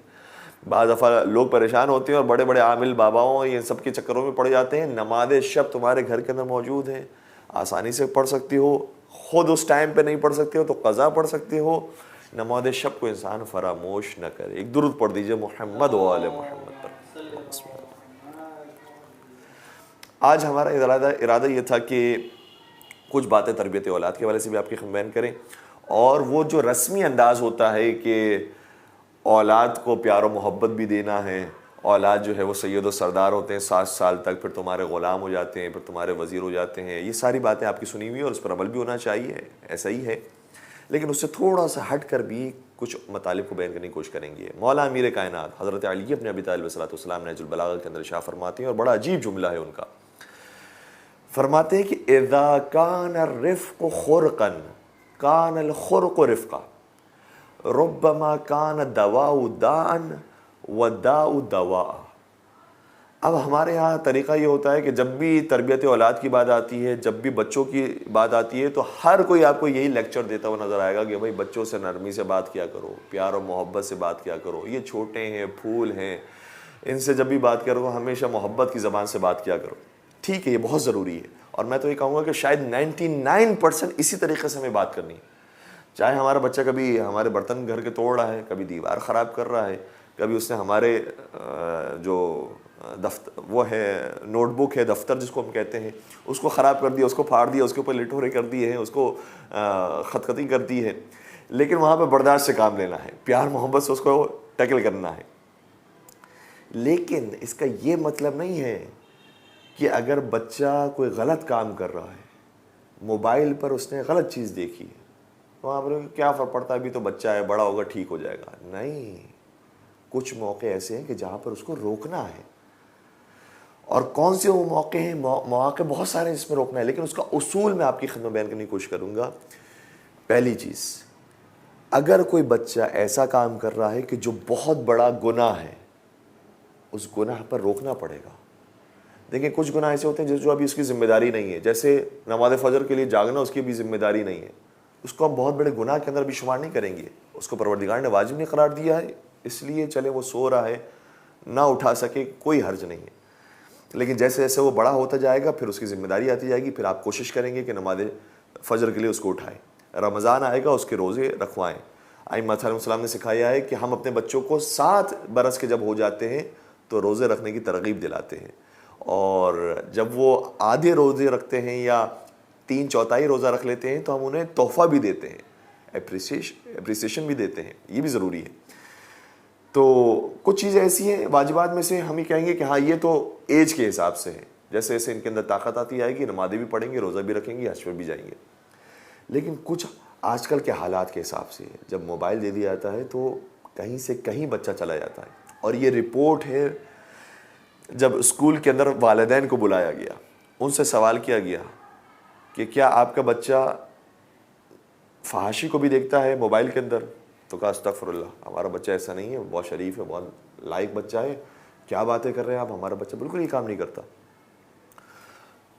بعض دفعہ لوگ پریشان ہوتے ہیں اور بڑے بڑے عامل باباؤں یہ سب کے چکروں میں پڑ جاتے ہیں. نماز شب تمہارے گھر کے اندر موجود ہے, آسانی سے پڑھ سکتی ہو. خود اس ٹائم پہ نہیں پڑھ سکتے ہو تو قضا پڑھ سکتے ہو. نماز شب کو انسان فراموش نہ کرے. ایک درود پڑھ دیجئے محمد و آل محمد پر. آج ہمارا ارادہ یہ تھا کہ کچھ باتیں تربیت اولاد کے حوالے سے بھی آپ کی خدمت بیان کریں, اور وہ جو رسمی انداز ہوتا ہے کہ اولاد کو پیار و محبت بھی دینا ہے. اولاد جو ہے وہ سید و سردار ہوتے ہیں 7 سال تک, پھر تمہارے غلام ہو جاتے ہیں, پھر تمہارے وزیر ہو جاتے ہیں. یہ ساری باتیں آپ کی سنی ہوئی اور اس پر عمل بھی ہونا چاہیے, ایسا ہی ہے. لیکن اس سے تھوڑا سا ہٹ کر بھی کچھ مطالب کو بیان کرنے کی کوشش کریں گے. مولا امیر کائنات حضرت علی ابن ابی طالب علیہ السلام نہج البلاغہ کے اندر ارشاد فرماتے ہیں, اور بڑا عجیب جملہ ہے ان کا. فرماتے ہیں کہ اذا کان الرفق خرقا کان الخرق رفقا ربما کان دواء داء وداء دواء. اب ہمارے ہاں طریقہ یہ ہوتا ہے کہ جب بھی تربیت اولاد کی بات آتی ہے, جب بھی بچوں کی بات آتی ہے, تو ہر کوئی آپ کو یہی لیکچر دیتا ہوا نظر آئے گا کہ بھائی بچوں سے نرمی سے بات کیا کرو, پیار و محبت سے بات کیا کرو, یہ چھوٹے ہیں پھول ہیں, ان سے جب بھی بات کرو ہمیشہ محبت کی زبان سے بات کیا کرو. ٹھیک ہے, یہ بہت ضروری ہے, اور میں تو یہ کہوں گا کہ شاید 99% اسی طریقے سے ہمیں بات کرنی ہے. چاہے ہمارا بچہ کبھی ہمارے برتن گھر کے توڑ رہا ہے, کبھی دیوار خراب کر رہا ہے, کبھی اس نے ہمارے جو دفتر وہ ہے نوٹ بک ہے دفتر جس کو ہم کہتے ہیں اس کو خراب کر دیا, اس کو پھاڑ دیا, اس کے اوپر لٹورے کر دیے ہیں, اس کو خط خطی کر دی ہے. لیکن وہاں پہ برداشت سے کام لینا ہے, پیار محبت سے اس کو ٹیکل کرنا ہے. لیکن اس کا یہ مطلب نہیں ہے کہ اگر بچہ کوئی غلط کام کر رہا ہے, موبائل پر اس نے غلط چیز دیکھی ہے, تو آپ لوگ کیا فرق پڑتا ہے, ابھی تو بچہ ہے, بڑا ہوگا ٹھیک ہو جائے گا. نہیں, کچھ موقع ایسے ہیں کہ جہاں پر اس کو روکنا ہے. اور کون سے وہ موقع ہیں؟ مواقع بہت سارے ہیں جس میں روکنا ہے, لیکن اس کا اصول میں آپ کی خدمت بیان کرنے کی کوشش کروں گا. پہلی چیز, اگر کوئی بچہ ایسا کام کر رہا ہے کہ جو بہت بڑا گناہ ہے, اس گناہ پر روکنا پڑے گا. دیکھیں کچھ گناہ ایسے ہوتے ہیں جو ابھی اس کی ذمہ داری نہیں ہے, جیسے نماز فجر کے لیے جاگنا اس کی بھی ذمہ داری نہیں ہے, اس کو ہم بہت بڑے گناہ کے اندر بھی شمار نہیں کریں گے. اس کو پروردگار نے واجب نہیں قرار دیا ہے, اس لیے چلے وہ سو رہا ہے, نہ اٹھا سکے, کوئی حرج نہیں ہے. لیکن جیسے جیسے وہ بڑا ہوتا جائے گا پھر اس کی ذمہ داری آتی جائے گی, پھر آپ کوشش کریں گے کہ نماز فجر کے لیے اس کو اٹھائیں. رمضان آئے گا اس کے روزے رکھوائیں. ائمہ علیہ السلام نے سکھایا ہے کہ ہم اپنے بچوں کو 7 برس کے جب ہو جاتے ہیں تو روزے رکھنے کی ترغیب دلاتے ہیں, اور جب وہ آدھے روزے رکھتے ہیں یا 3/4 روزہ رکھ لیتے ہیں تو ہم انہیں تحفہ بھی دیتے ہیں, اپریسیشن بھی دیتے ہیں. یہ بھی ضروری ہے. تو کچھ چیزیں ایسی ہیں واجبات میں سے ہم یہ کہیں گے کہ ہاں یہ تو ایج کے حساب سے ہے، جیسے جیسے ان کے اندر طاقت آتی آئے گی نمازیں بھی پڑھیں گے، روزہ بھی رکھیں گے، حج پر بھی جائیں گے. لیکن کچھ آج کل کے حالات کے حساب سے جب موبائل دے دیا جاتا ہے تو کہیں سے کہیں بچہ چلا جاتا ہے. اور یہ رپورٹ ہے جب اسکول کے اندر والدین کو بلایا گیا، ان سے سوال کیا گیا کہ کیا آپ کا بچہ فحاشی کو بھی دیکھتا ہے موبائل کے اندر؟ تو کہا استغفر اللہ، ہمارا بچہ ایسا نہیں ہے، بہت شریف ہے، بہت لائق بچہ ہے، کیا باتیں کر رہے ہیں آپ، ہمارا بچہ بالکل یہ کام نہیں کرتا.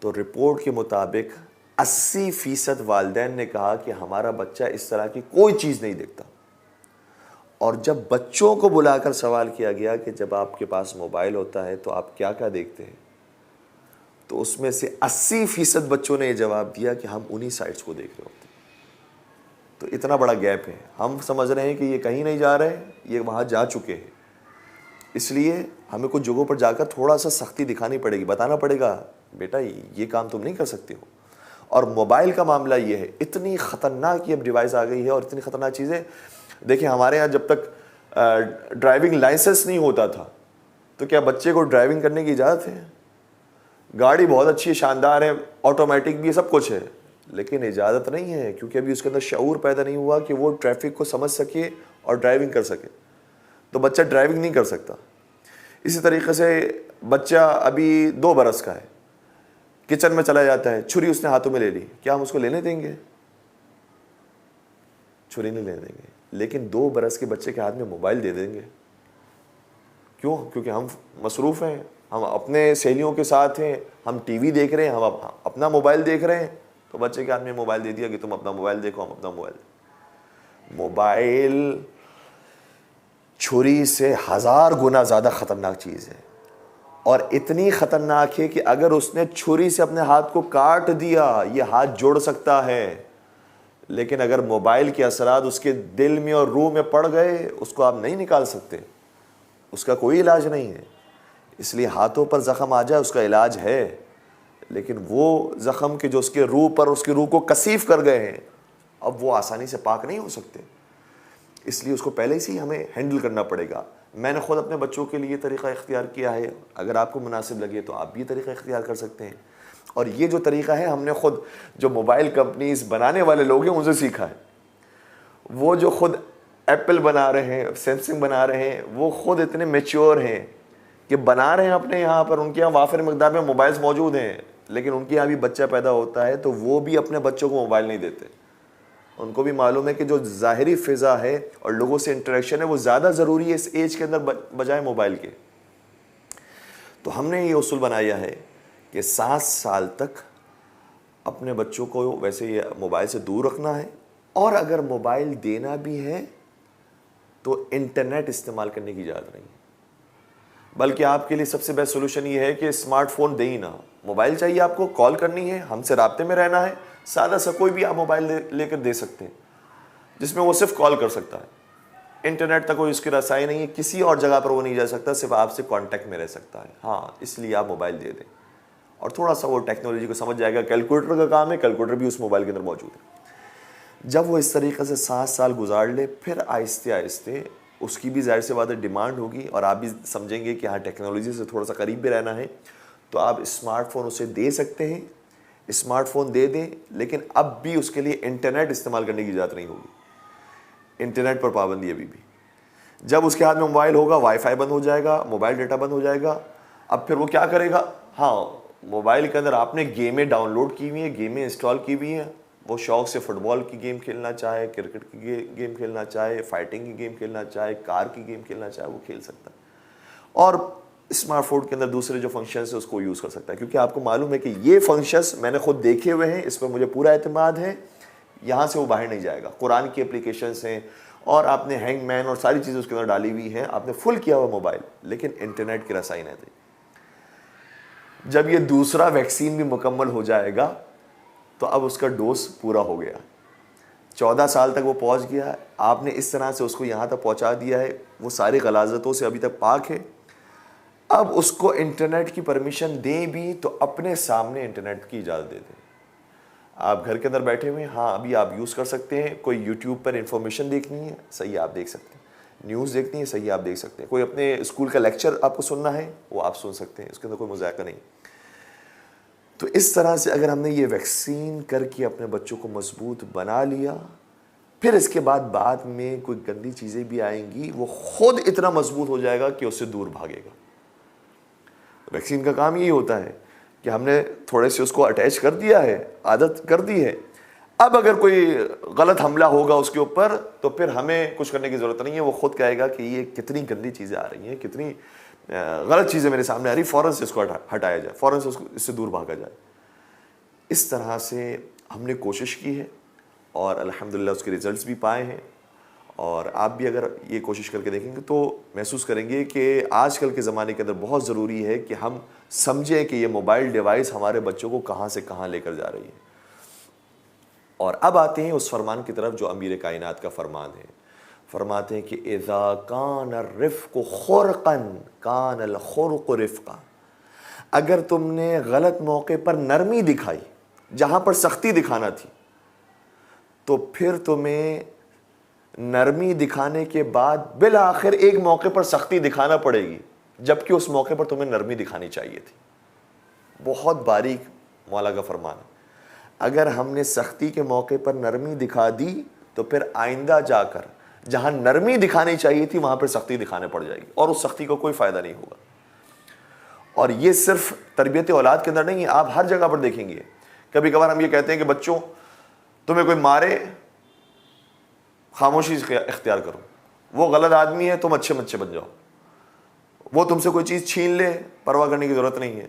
تو رپورٹ کے مطابق 80% والدین نے کہا کہ ہمارا بچہ اس طرح کی کوئی چیز نہیں دیکھتا. اور جب بچوں کو بلا کر سوال کیا گیا کہ جب آپ کے پاس موبائل ہوتا ہے تو آپ کیا کیا دیکھتے ہیں، تو اس میں سے 80% بچوں نے یہ جواب دیا کہ ہم انہی سائٹس کو دیکھ رہے ہوتے ہیں. تو اتنا بڑا گیپ ہے. ہم سمجھ رہے ہیں کہ یہ کہیں نہیں جا رہے، یہ وہاں جا چکے ہیں. اس لیے ہمیں کچھ جگہوں پر جا کر تھوڑا سا سختی دکھانی پڑے گی، بتانا پڑے گا بیٹا یہ کام تم نہیں کر سکتے ہو. اور موبائل کا معاملہ یہ ہے، اتنی خطرناک یہ ڈیوائس آ گئی ہے اور اتنی خطرناک چیزیں. دیکھیں ہمارے یہاں جب تک ڈرائیونگ لائسنس نہیں ہوتا تھا تو کیا بچے کو ڈرائیونگ کرنے کی اجازت ہے؟ گاڑی بہت اچھی ہے، شاندار ہے، آٹومیٹک بھی ہے، سب کچھ ہے، لیکن اجازت نہیں ہے کیونکہ ابھی اس کے اندر شعور پیدا نہیں ہوا کہ وہ ٹریفک کو سمجھ سکے اور ڈرائیونگ کر سکے. تو بچہ ڈرائیونگ نہیں کر سکتا. اسی طریقے سے بچہ ابھی 2 برس کا ہے، کچن میں چلا جاتا ہے، چھری اس نے ہاتھوں میں لے لی، کیا ہم اس کو لینے دیں گے؟ چھری نہیں لینے دیں گے. لیکن 2 برس کے بچے کے ہاتھ میں موبائل دے دیں گے. کیوں؟ کیونکہ ہم مصروف ہیں، ہم اپنے سہیلیوں کے ساتھ ہیں، ہم ٹی وی دیکھ رہے ہیں، ہم اپنا موبائل دیکھ رہے ہیں. تو بچے کے ہاتھ میں موبائل دے دیا کہ تم اپنا موبائل دیکھو، ہم اپنا موبائل. موبائل چھری سے 1000 گنا زیادہ خطرناک چیز ہے، اور اتنی خطرناک ہے کہ اگر اس نے چھری سے اپنے ہاتھ کو کاٹ دیا یہ ہاتھ جوڑ سکتا ہے، لیکن اگر موبائل کے اثرات اس کے دل میں اور روح میں پڑ گئے اس کو آپ نہیں نکال سکتے، اس کا کوئی علاج نہیں ہے. اس لیے ہاتھوں پر زخم آ جائے اس کا علاج ہے، لیکن وہ زخم کے جو اس کے روح پر اس کی روح کو کثیف کر گئے ہیں اب وہ آسانی سے پاک نہیں ہو سکتے. اس لیے اس کو پہلے سے ہی ہمیں ہینڈل کرنا پڑے گا. میں نے خود اپنے بچوں کے لیے طریقہ اختیار کیا ہے، اگر آپ کو مناسب لگے تو آپ بھی یہ طریقہ اختیار کر سکتے ہیں. اور یہ جو طریقہ ہے ہم نے خود جو موبائل کمپنیز بنانے والے لوگ ہیں ان سے سیکھا ہے. وہ جو خود ایپل بنا رہے ہیں، سیمسنگ بنا رہے ہیں، وہ خود اتنے میچور ہیں کہ بنا رہے ہیں اپنے یہاں پر، ان کے یہاں وافر مقدار میں موبائلز موجود ہیں، لیکن ان کے یہاں بھی بچہ پیدا ہوتا ہے تو وہ بھی اپنے بچوں کو موبائل نہیں دیتے. ان کو بھی معلوم ہے کہ جو ظاہری فضا ہے اور لوگوں سے انٹریکشن ہے وہ زیادہ ضروری ہے اس ایج کے اندر بجائے موبائل کے. تو ہم نے یہ اصول بنایا ہے کہ 7 سال تک اپنے بچوں کو ویسے یہ موبائل سے دور رکھنا ہے، اور اگر موبائل دینا بھی ہے تو انٹرنیٹ استعمال کرنے کی اجازت نہیں ہے. بلکہ آپ کے لیے سب سے بیسٹ سولوشن یہ ہے کہ اسمارٹ فون دے ہی نہ. موبائل چاہیے آپ کو، کال کرنی ہے، ہم سے رابطے میں رہنا ہے، سادہ سا کوئی بھی آپ موبائل لے کر دے سکتے ہیں جس میں وہ صرف کال کر سکتا ہے، انٹرنیٹ تک کوئی اس کی رسائی نہیں ہے، کسی اور جگہ پر وہ نہیں جا سکتا، صرف آپ سے کانٹیکٹ میں رہ سکتا ہے. ہاں اس لیے آپ موبائل دے دیں اور تھوڑا سا وہ ٹیکنالوجی کو سمجھ جائے گا. کیلکولیٹر کا کام ہے، کیلکولیٹر بھی اس موبائل کے اندر موجود ہے. جب وہ اس طریقے سے 7 سال گزار لے پھر آہستہ آہستہ اس کی بھی ظاہر سی بات ہے ڈیمانڈ ہوگی اور آپ بھی سمجھیں گے کہ ہاں ٹیکنالوجی سے تھوڑا سا قریب بھی رہنا ہے تو آپ اسمارٹ فون اسے دے سکتے ہیں. اسمارٹ فون دے دیں لیکن اب بھی اس کے لیے انٹرنیٹ استعمال کرنے کی اجازت نہیں ہوگی. انٹرنیٹ پر پابندی ابھی بھی. جب اس کے ہاتھ میں موبائل ہوگا وائی فائی بند ہو جائے گا، موبائل ڈیٹا بند ہو جائے گا. اب پھر وہ کیا کرے گا؟ ہاں موبائل کے اندر آپ نے گیمیں ڈاؤن لوڈ کی ہوئی ہیں، گیمیں انسٹال کی ہوئی ہیں، وہ شوق سے فٹ بال کی گیم کھیلنا چاہے، کرکٹ کی گیم کھیلنا چاہے، فائٹنگ کی گیم کھیلنا چاہے، کار کی گیم کھیلنا چاہے، وہ کھیل سکتا ہے. اور اسمارٹ فون کے اندر دوسرے جو فنکشنز ہیں اس کو یوز کر سکتا ہے، کیونکہ آپ کو معلوم ہے کہ یہ فنکشنز میں نے خود دیکھے ہوئے ہیں، اس پر مجھے پورا اعتماد ہے، یہاں سے وہ باہر نہیں جائے گا. قرآن کی اپلیکیشنز ہیں اور آپ نے ہینگ مین اور ساری چیزیں اس کے اندر ڈالی ہوئی ہیں، آپ نے فل کیا ہوا موبائل، لیکن انٹرنیٹ کی رسائی نہیں دی. جب یہ دوسرا ویکسین بھی مکمل ہو جائے گا تو اب اس کا ڈوز پورا ہو گیا، 14 سال تک وہ پہنچ گیا ہے، آپ نے اس طرح سے اس کو یہاں تک پہنچا دیا ہے، وہ ساری غلاظتوں سے ابھی تک پاک ہے. اب اس کو انٹرنیٹ کی پرمیشن دیں بھی تو اپنے سامنے انٹرنیٹ کی اجازت دے دیں. آپ گھر کے اندر بیٹھے ہوئے ہیں، ہاں ابھی آپ یوز کر سکتے ہیں، کوئی یوٹیوب پر انفارمیشن دیکھنی ہے صحیح آپ دیکھ سکتے ہیں، نیوز دیکھنی ہے صحیح آپ دیکھ سکتے ہیں, کوئی اپنے اسکول کا لیکچر آپ کو سننا ہے وہ آپ سن سکتے ہیں, اس کے اندر کوئی مذاکرہ نہیں. تو اس طرح سے اگر ہم نے یہ ویکسین کر کے اپنے بچوں کو مضبوط بنا لیا, پھر اس کے بعد میں کوئی گندی چیزیں بھی آئیں گی, وہ خود اتنا مضبوط ہو جائے گا کہ اس سے دور بھاگے گا. ویکسین کا کام یہی ہوتا ہے کہ ہم نے تھوڑے سے اس کو اٹیچ کر دیا ہے, عادت کر دی ہے. اب اگر کوئی غلط حملہ ہوگا اس کے اوپر تو پھر ہمیں کچھ کرنے کی ضرورت نہیں ہے, وہ خود کہے گا کہ یہ کتنی گندی چیزیں آ رہی ہیں, کتنی غلط چیزیں میرے سامنے آ رہی, فوراً سے اس کو ہٹایا جائے, فوراً سے اس سے دور بھاگا جائے. اس طرح سے ہم نے کوشش کی ہے اور الحمدللہ اس کے ریزلٹس بھی پائے ہیں. اور آپ بھی اگر یہ کوشش کر کے دیکھیں گے تو محسوس کریں گے کہ آج کل کے زمانے کے اندر بہت ضروری ہے کہ ہم سمجھیں کہ یہ موبائل ڈیوائس ہمارے بچوں کو کہاں سے کہاں لے کر جا رہی ہے. اور اب آتے ہیں اس فرمان کی طرف جو امیر کائنات کا فرمان ہے. فرماتے ہیں کہ اذا کان الرفق خرقا کان الخرق رفقا, اگر تم نے غلط موقع پر نرمی دکھائی جہاں پر سختی دکھانا تھی, تو پھر تمہیں نرمی دکھانے کے بعد بالآخر ایک موقع پر سختی دکھانا پڑے گی, جبکہ اس موقع پر تمہیں نرمی دکھانی چاہیے تھی. بہت باریک مولا کا فرمان ہے. اگر ہم نے سختی کے موقع پر نرمی دکھا دی تو پھر آئندہ جا کر جہاں نرمی دکھانی چاہیے تھی وہاں پر سختی دکھانے پڑ جائے گی, اور اس سختی کو کوئی فائدہ نہیں ہوگا. اور یہ صرف تربیت اولاد کے اندر نہیں ہے, آپ ہر جگہ پر دیکھیں گے. کبھی کبھار ہم یہ کہتے ہیں کہ بچوں تمہیں کوئی مارے خاموشی اختیار کرو, وہ غلط آدمی ہے تم اچھے بچے بن جاؤ, وہ تم سے کوئی چیز چھین لے پرواہ کرنے کی ضرورت نہیں ہے,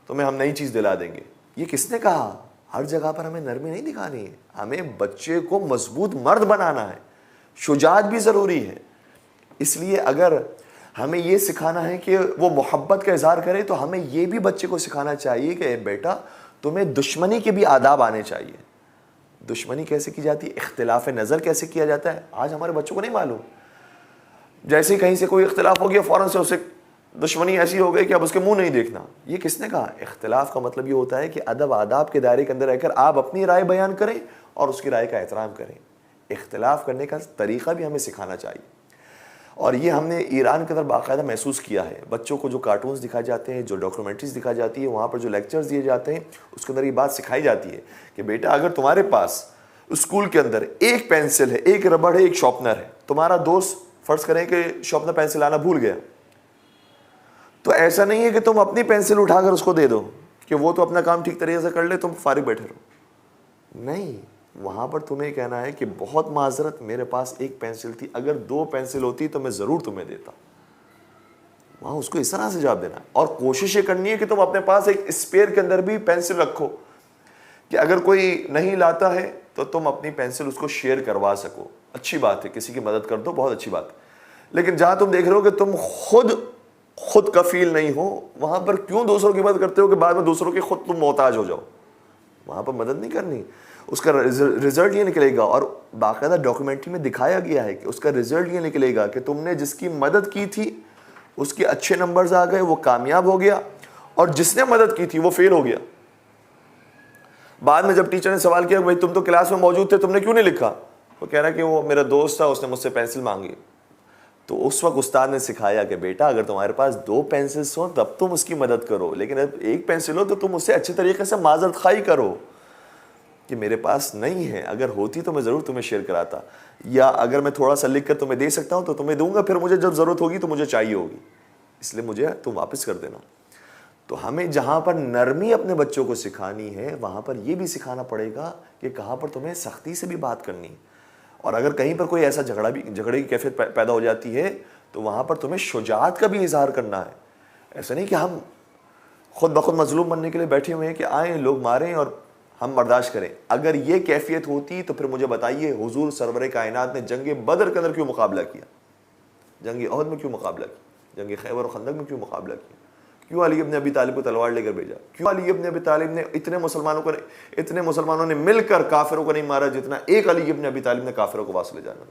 تمہیں ہم نئی چیز دلا دیں گے. یہ کس نے کہا؟ ہر جگہ پر ہمیں نرمی نہیں دکھانی ہے, ہمیں بچے کو مضبوط مرد بنانا ہے, شجاعت بھی ضروری ہے. اس لیے اگر ہمیں یہ سکھانا ہے کہ وہ محبت کا اظہار کرے تو ہمیں یہ بھی بچے کو سکھانا چاہیے کہ اے بیٹا تمہیں دشمنی کے بھی آداب آنے چاہیے. دشمنی کیسے کی جاتی ہے, اختلاف نظر کیسے کیا جاتا ہے, آج ہمارے بچوں کو نہیں معلوم. جیسے کہیں سے کوئی اختلاف ہو گیا فوراً سے اسے دشمنی ایسی ہو گئی کہ اب اس کے منہ نہیں دیکھنا. یہ کس نے کہا؟ اختلاف کا مطلب یہ ہوتا ہے کہ ادب آداب کے دائرے کے اندر رہ کر آپ اپنی رائے بیان کریں اور اس کی رائے کا احترام کریں. اختلاف کرنے کا طریقہ بھی ہمیں سکھانا چاہیے. اور یہ ہم نے ایران کے اندر باقاعدہ محسوس کیا ہے. بچوں کو جو کارٹونز دکھائے جاتے ہیں, جو ڈاکومنٹریز دکھائی جاتی ہے, وہاں پر جو لیکچرز دیے جاتے ہیں, اس کے اندر یہ بات سکھائی جاتی ہے کہ بیٹا اگر تمہارے پاس اسکول کے اندر ایک پینسل ہے, ایک ربڑ ہے, ایک شارپنر ہے, تمہارا دوست فرض کریں کہ شارپنر پینسل لانا بھول گیا, تو ایسا نہیں ہے کہ تم اپنی پینسل اٹھا کر اس کو دے دو کہ وہ تو اپنا کام ٹھیک طریقے سے کر لے, تم فارغ بیٹھے رہو. نہیں, وہاں پر تمہیں کہنا ہے کہ بہت معذرت, میرے پاس ایک پینسل تھی, اگر 2 پینسل ہوتی تو میں ضرور تمہیں دیتا. وہاں اس کو اس طرح سے جواب دینا. اور کوشش یہ کرنی ہے کہ تم اپنے پاس ایک اسپیئر کے اندر بھی پینسل رکھو کہ اگر کوئی نہیں لاتا ہے تو تم اپنی پینسل اس کو شیئر کروا سکو. اچھی بات ہے, کسی کی مدد کر دو, بہت اچھی بات ہے. لیکن جہاں تم دیکھ رہے ہو کہ تم خود کفیل نہیں ہو, وہاں پر کیوں دوسروں کی مدد کرتے ہو کہ بعد میں دوسروں کے خود تم محتاج ہو جاؤ. وہاں پر مدد نہیں کرنی, اس کا رزلٹ یہ نکلے گا. اور باقاعدہ ڈاکومنٹری میں دکھایا گیا ہے کہ اس کا رزلٹ یہ نکلے گا کہ تم نے جس کی مدد کی تھی اس کے اچھے نمبرز آ گئے, وہ کامیاب ہو گیا, اور جس نے مدد کی تھی وہ فیل ہو گیا. بعد میں جب ٹیچر نے سوال کیا بھائی تم تو کلاس میں موجود تھے, تم نے کیوں نہیں لکھا؟ وہ کہہ رہا کہ وہ میرا دوست تھا, اس نے مجھ سے پینسل مانگی. تو اس وقت استاد نے سکھایا کہ بیٹا اگر تمہارے پاس 2 پینسلس ہوں تب تم اس کی مدد کرو, لیکن اب 1 پینسل ہو تو تم اس سے اچھے طریقے سے معذرت خواہی کرو کہ میرے پاس نہیں ہے, اگر ہوتی تو میں ضرور تمہیں شیئر کراتا, یا اگر میں تھوڑا سا لکھ کر تمہیں دے سکتا ہوں تو تمہیں دوں گا, پھر مجھے جب ضرورت ہوگی تو مجھے چاہیے ہوگی, اس لیے مجھے تم واپس کر دینا. تو ہمیں جہاں پر نرمی اپنے بچوں کو سکھانی ہے وہاں پر یہ بھی سکھانا پڑے گا کہ کہاں پر تمہیں سختی سے بھی بات کرنی ہے. اور اگر کہیں پر کوئی ایسا جھگڑے کی کیفیت پیدا ہو جاتی ہے تو وہاں پر تمہیں شجاعت کا بھی اظہار کرنا ہے. ایسا نہیں کہ ہم خود بخود مظلوم بننے کے لیے بیٹھے ہوئے ہیں کہ آئیں لوگ ماریں اور ہم برداشت کریں. اگر یہ کیفیت ہوتی تو پھر مجھے بتائیے حضور سرور کائنات نے جنگ بدر کے اندر کیوں مقابلہ کیا, جنگ احد میں کیوں مقابلہ کیا, جنگ خیبر و خندق میں کیوں مقابلہ کیا, کیوں علی ابن ابی طالب کو تلوار لے کر بھیجا, کیوں علی ابن ابی طالب نے اتنے مسلمانوں نے مل کر کافروں کو نہیں مارا جتنا ایک علی ابن ابی طالب نے کافروں کو واپس لے جانا.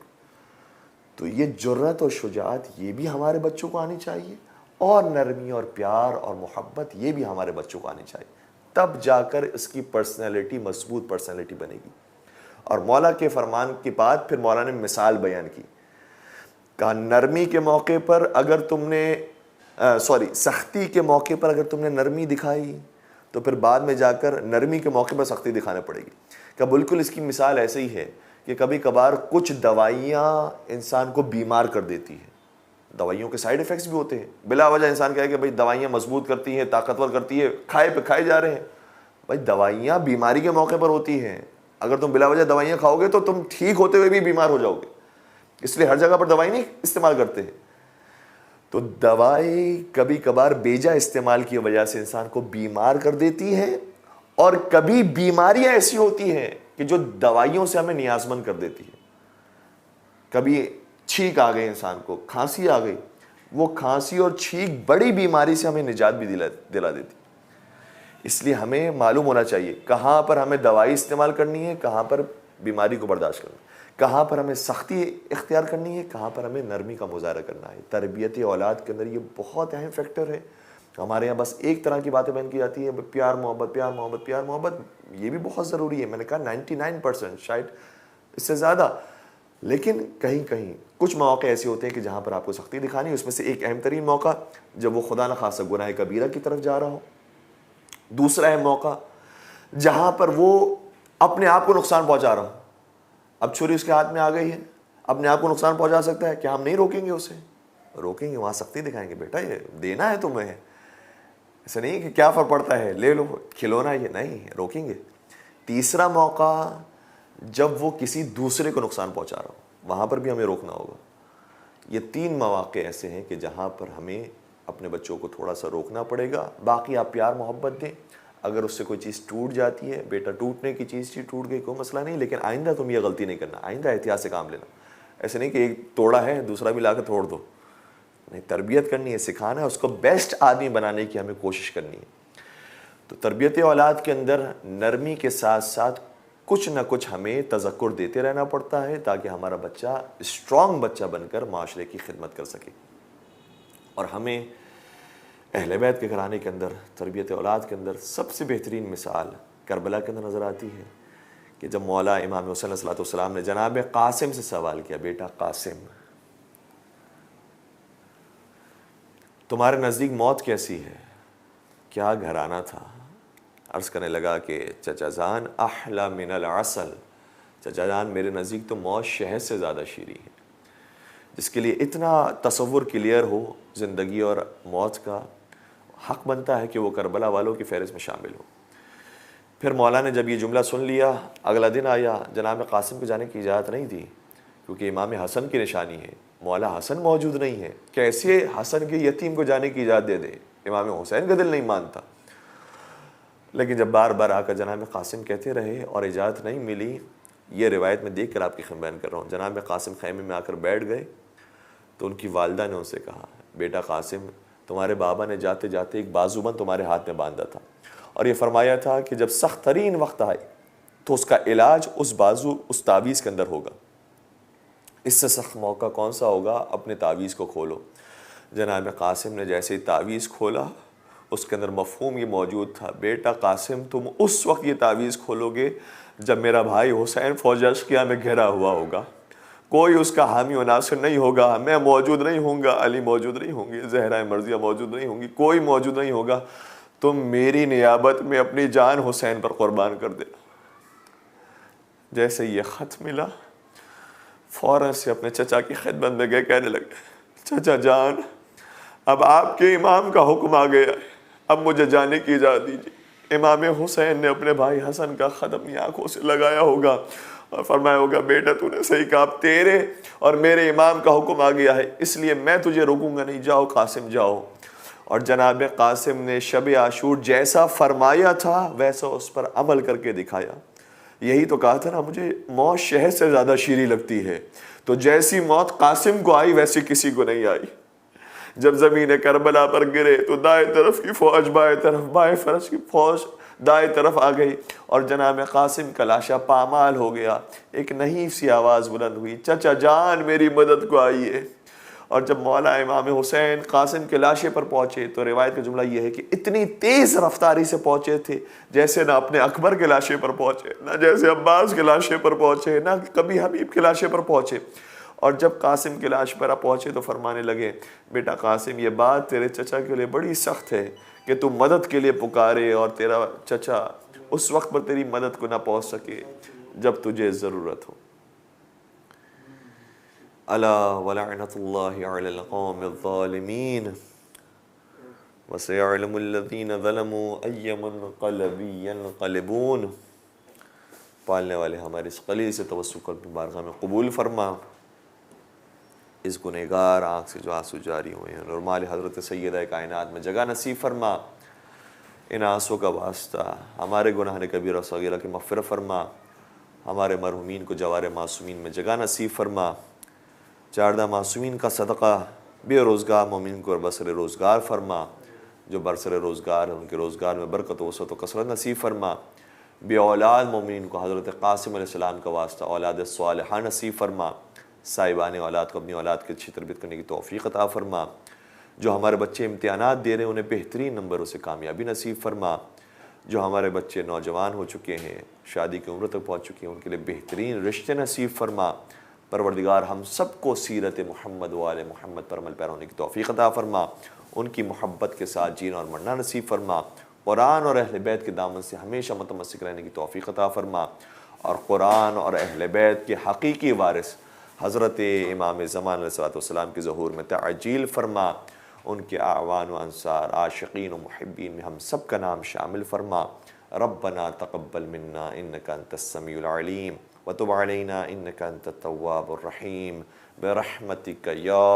تو یہ جرأت اور شجاعت یہ بھی ہمارے بچوں کو آنی چاہیے, اور نرمی اور پیار اور محبت یہ بھی ہمارے بچوں کو آنی چاہیے, تب جا کر اس کی پرسنالٹی مضبوط پرسنالٹی بنے گی. اور مولا کے فرمان کے بعد پھر مولا نے مثال بیان کی. کہا نرمی کے موقع پر اگر تم نے سختی کے موقع پر اگر تم نے نرمی دکھائی تو پھر بعد میں جا کر نرمی کے موقع پر سختی دکھانا پڑے گی. کہ بالکل اس کی مثال ایسے ہی ہے کہ کبھی کبھار کچھ دوائیاں انسان کو بیمار کر دیتی ہیں. دوائیوں کے سائیڈ ایفیکٹس بھی ہوتے ہیں. بلا وجہ انسان کہے کہ بھائی دوائیاں مضبوط کرتی ہیں, طاقتور کرتی ہے, کھائے پہ کھائے جا رہے ہیں. بھائی دوائیاں بیماری کے موقع پر ہوتی ہیں. اگر تم بلا وجہ دوائیاں کھاؤ گے تو تم ٹھیک ہوتے ہوئے بھی بیمار ہو جاؤ گے. اس لیے ہر جگہ پر دوائی نہیں استعمال کرتے ہیں. تو دوائی کبھی کبھار بیجا استعمال کی وجہ سے انسان کو بیمار کر دیتی ہے, اور کبھی بیماریاں ایسی ہوتی ہیں کہ جو دوائیوں سے ہمیں نیازمند کر دیتی ہے. کبھی چھینک آ گئی انسان کو, کھانسی آ گئی, وہ کھانسی اور چھینک بڑی بیماری سے ہمیں نجات بھی دلا دیتی. اس لیے ہمیں معلوم ہونا چاہیے کہاں پر ہمیں دوائی استعمال کرنی ہے, کہاں پر بیماری کو برداشت کرنا ہے, کہاں پر ہمیں سختی اختیار کرنی ہے, کہاں پر ہمیں نرمی کا مظاہرہ کرنا ہے. تربیت اولاد کے اندر یہ بہت اہم فیکٹر ہے. ہمارے یہاں بس ایک طرح کی باتیں بیان کی جاتی ہیں, پیار محبت پیار محبت پیار محبت. یہ بھی بہت ضروری ہے, میں نے کہا 99% شاید اس سے زیادہ. لیکن کہیں کہیں کچھ مواقع ایسے ہوتے ہیں کہ جہاں پر آپ کو سختی دکھانی ہے. اس میں سے ایک اہم ترین موقع جب وہ خدا نخواستہ گناہ کبیرہ کی طرف جا رہا ہو. دوسرا اہم موقع جہاں پر وہ اپنے آپ کو نقصان پہنچا رہا ہو. اب چھری اس کے ہاتھ میں آ گئی ہے, اپنے آپ کو نقصان پہنچا سکتا ہے. کیا ہم نہیں روکیں گے اسے؟ روکیں گے, وہاں سختی دکھائیں گے, بیٹا یہ دینا ہے تمہیں, ایسا نہیں کہ کیا فرق پڑتا ہے لے لو کھلونا, یہ نہیں, روکیں گے. تیسرا موقع جب وہ کسی دوسرے کو نقصان پہنچا رہا ہو, وہاں پر بھی ہمیں روکنا ہوگا. یہ 3 مواقع ایسے ہیں کہ جہاں پر ہمیں اپنے بچوں کو تھوڑا سا روکنا پڑے گا. باقی آپ پیار محبت دیں. اگر اس سے کوئی چیز ٹوٹ جاتی ہے, بیٹا ٹوٹنے کی چیز ٹوٹ گئی, کوئی مسئلہ نہیں, لیکن آئندہ تم یہ غلطی نہیں کرنا, آئندہ احتیاط سے کام لینا. ایسے نہیں کہ ایک توڑا ہے دوسرا بھی لا کے توڑ دو. نہیں, تربیت کرنی ہے, سکھانا ہے, اس کو بیسٹ آدمی بنانے کی ہمیں کوشش کرنی ہے. تو تربیت اولاد کے اندر نرمی کے ساتھ ساتھ کچھ نہ کچھ ہمیں تذکر دیتے رہنا پڑتا ہے تاکہ ہمارا بچہ اسٹرانگ بچہ بن کر معاشرے کی خدمت کر سکے. اور ہمیں اہل بیت کے گھرانے کے اندر تربیت اولاد کے اندر سب سے بہترین مثال کربلا کے اندر نظر آتی ہے کہ جب مولا امام حسین علیہ السلام نے جناب قاسم سے سوال کیا, بیٹا قاسم تمہارے نزدیک موت کیسی ہے, کیا گھرانہ تھا؟ عرض کرنے لگا کہ چچا جان احلا من العسل, چچا جان میرے نزدیک تو موت شہد سے زیادہ شیریں ہے. جس کے لیے اتنا تصور کلیئر ہو زندگی اور موت کا, حق بنتا ہے کہ وہ کربلا والوں کی فہرست میں شامل ہو. پھر مولا نے جب یہ جملہ سن لیا, اگلا دن آیا, جناب قاسم کو جانے کی اجازت نہیں تھی کیونکہ امام حسن کی نشانی ہے. مولا حسن موجود نہیں ہے, کیسے حسن کے یتیم کو جانے کی اجازت دے دے؟ امام حسین کا دل نہیں مانتا. لیکن جب بار بار آ کر جناب قاسم کہتے رہے اور اجازت نہیں ملی, یہ روایت میں دیکھ کر آپ کی خدمت بیان کر رہا ہوں. جناب قاسم خیمے میں آ کر بیٹھ گئے تو ان کی والدہ نے ان سے کہا, بیٹا قاسم تمہارے بابا نے جاتے جاتے ایک بازوبند تمہارے ہاتھ میں باندھا تھا اور یہ فرمایا تھا کہ جب سخت ترین وقت آئے تو اس کا علاج اس بازو اس تعویذ کے اندر ہوگا. اس سے سخت موقع کون سا ہوگا؟ اپنے تعویذ کو کھولو. جناب قاسم نے جیسے ہی تعویذ کھولا اس کے اندر مفہوم یہ موجود تھا, بیٹا قاسم تم اس وقت یہ تعویذ کھولو گے جب میرا بھائی حسین فوج اشقیہ میں گھرا ہوا ہوگا, کوئی اس کا حامی و ناصر نہیں ہوگا, میں موجود نہیں ہوں گا, علی موجود نہیں ہوں گی, زہرا مرضیہ موجود نہیں ہوں گی, کوئی موجود نہیں ہوگا, تم میری نیابت میں اپنی جان حسین پر قربان کر دینا. جیسے یہ خط ملا فوراً سے اپنے چچا کی خدمت میں گئے, کہنے لگے چچا جان اب آپ کے امام کا حکم آ گیا ہے, اب مجھے جانے کی اجازت دیجیے. امام حسین نے اپنے بھائی حسن کا خط اپنی آنکھوں سے لگایا ہوگا اور فرمایا ہوگا, بیٹا تو نے صحیح کہا, تیرے اور میرے امام کا حکم آ گیا ہے, اس لیے میں تجھے روکوں گا نہیں, جاؤ قاسم جاؤ. اور جناب قاسم نے شب عاشور جیسا فرمایا تھا ویسا اس پر عمل کر کے دکھایا. یہی تو کہا تھا نا, مجھے موت شہد سے زیادہ شیریں لگتی ہے. تو جیسی موت قاسم کو آئی ویسی کسی کو نہیں آئی. جب زمین کربلا پر گرے تو دائیں طرف کی فوج بائیں طرف, بائیں فرش کی فوج دائیں طرف آ گئی اور جناب قاسم کا لاشا پامال ہو گیا. ایک نحیف سی آواز بلند ہوئی, چچا جان میری مدد کو آئیے. اور جب مولا امام حسین قاسم کے لاشے پر پہنچے تو روایت کا جملہ یہ ہے کہ اتنی تیز رفتاری سے پہنچے تھے جیسے نہ اپنے اکبر کے لاشے پر پہنچے, نہ جیسے عباس کے لاشے پر پہنچے, نہ کبھی حبیب کے لاشے پر پہنچے. اور جب قاسم کی لاش پر آپ پہنچے تو فرمانے لگے بیٹا قاسم یہ بات تیرے چچا کے لیے بڑی سخت ہے کہ تو مدد کے لیے پکارے اور تیرا چچا اس وقت پر تیری مدد کو نہ پہنچ سکے جب تجھے ضرورت ہو۔ الا ولعنۃ اللہ علی القوم الظالمین وسيعلم الذين ظلموا أي منقلب ينقلبون۔ پالنے والے ہمارے اس قلیل سے توسل کر بارگاہ میں قبول فرما، اس گنہگار آنکھ سے جو آنسو جاری ہوئے ہیں، اور مال حضرت سیدہ کائنات میں جگہ نصیب فرما، ان آنسوں کا واسطہ ہمارے گناہ کبیرہ و صغیرہ کی مغفرت فرما، ہمارے مرحومین کو جوار معصومین میں جگہ نصیب فرما، 14 معصومین کا صدقہ بے روزگار مومن کو برسر روزگار فرما، جو برسر روزگار ہے ان کے روزگار میں برکت و وسعت و کثرت نصیب فرما، بے اولاد مومنین کو حضرت قاسم علیہ السلام کا واسطہ اولاد صالحہ نصیب فرما، صاحبان اولاد کو اپنی اولاد کی اچھی تربیت کرنے کی توفیق عطا فرما، جو ہمارے بچے امتحانات دے رہے ہیں انہیں بہترین نمبروں سے کامیابی نصیب فرما، جو ہمارے بچے نوجوان ہو چکے ہیں شادی کی عمر تک پہنچ چکے ہیں ان کے لیے بہترین رشتے نصیب فرما، پروردگار ہم سب کو سیرت محمد و آل محمد پر عمل پیرا ہونے کی توفیق عطا فرما، ان کی محبت کے ساتھ جینا اور مرنا نصیب فرما، قرآن اور اہل بیت کے دامن سے ہمیشہ متمسک رہنے کی توفیق عطا فرما، اور قرآن اور اہل بیت کے حقیقی وارث حضرت امام زمان علیہ السلام کی ظہور میں تعجیل فرما، ان کے اعوان و انصار عاشقین و محبین میں ہم سب کا نام شامل فرما۔ ربنا تقبل منا انک انت السمیع العلیم وتب علینا انک انت التواب الرحیم برحمتک یا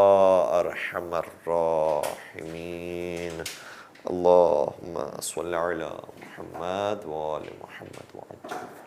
ارحم الراحمین۔ اللہم صل علی محمد وآل محمد وعجل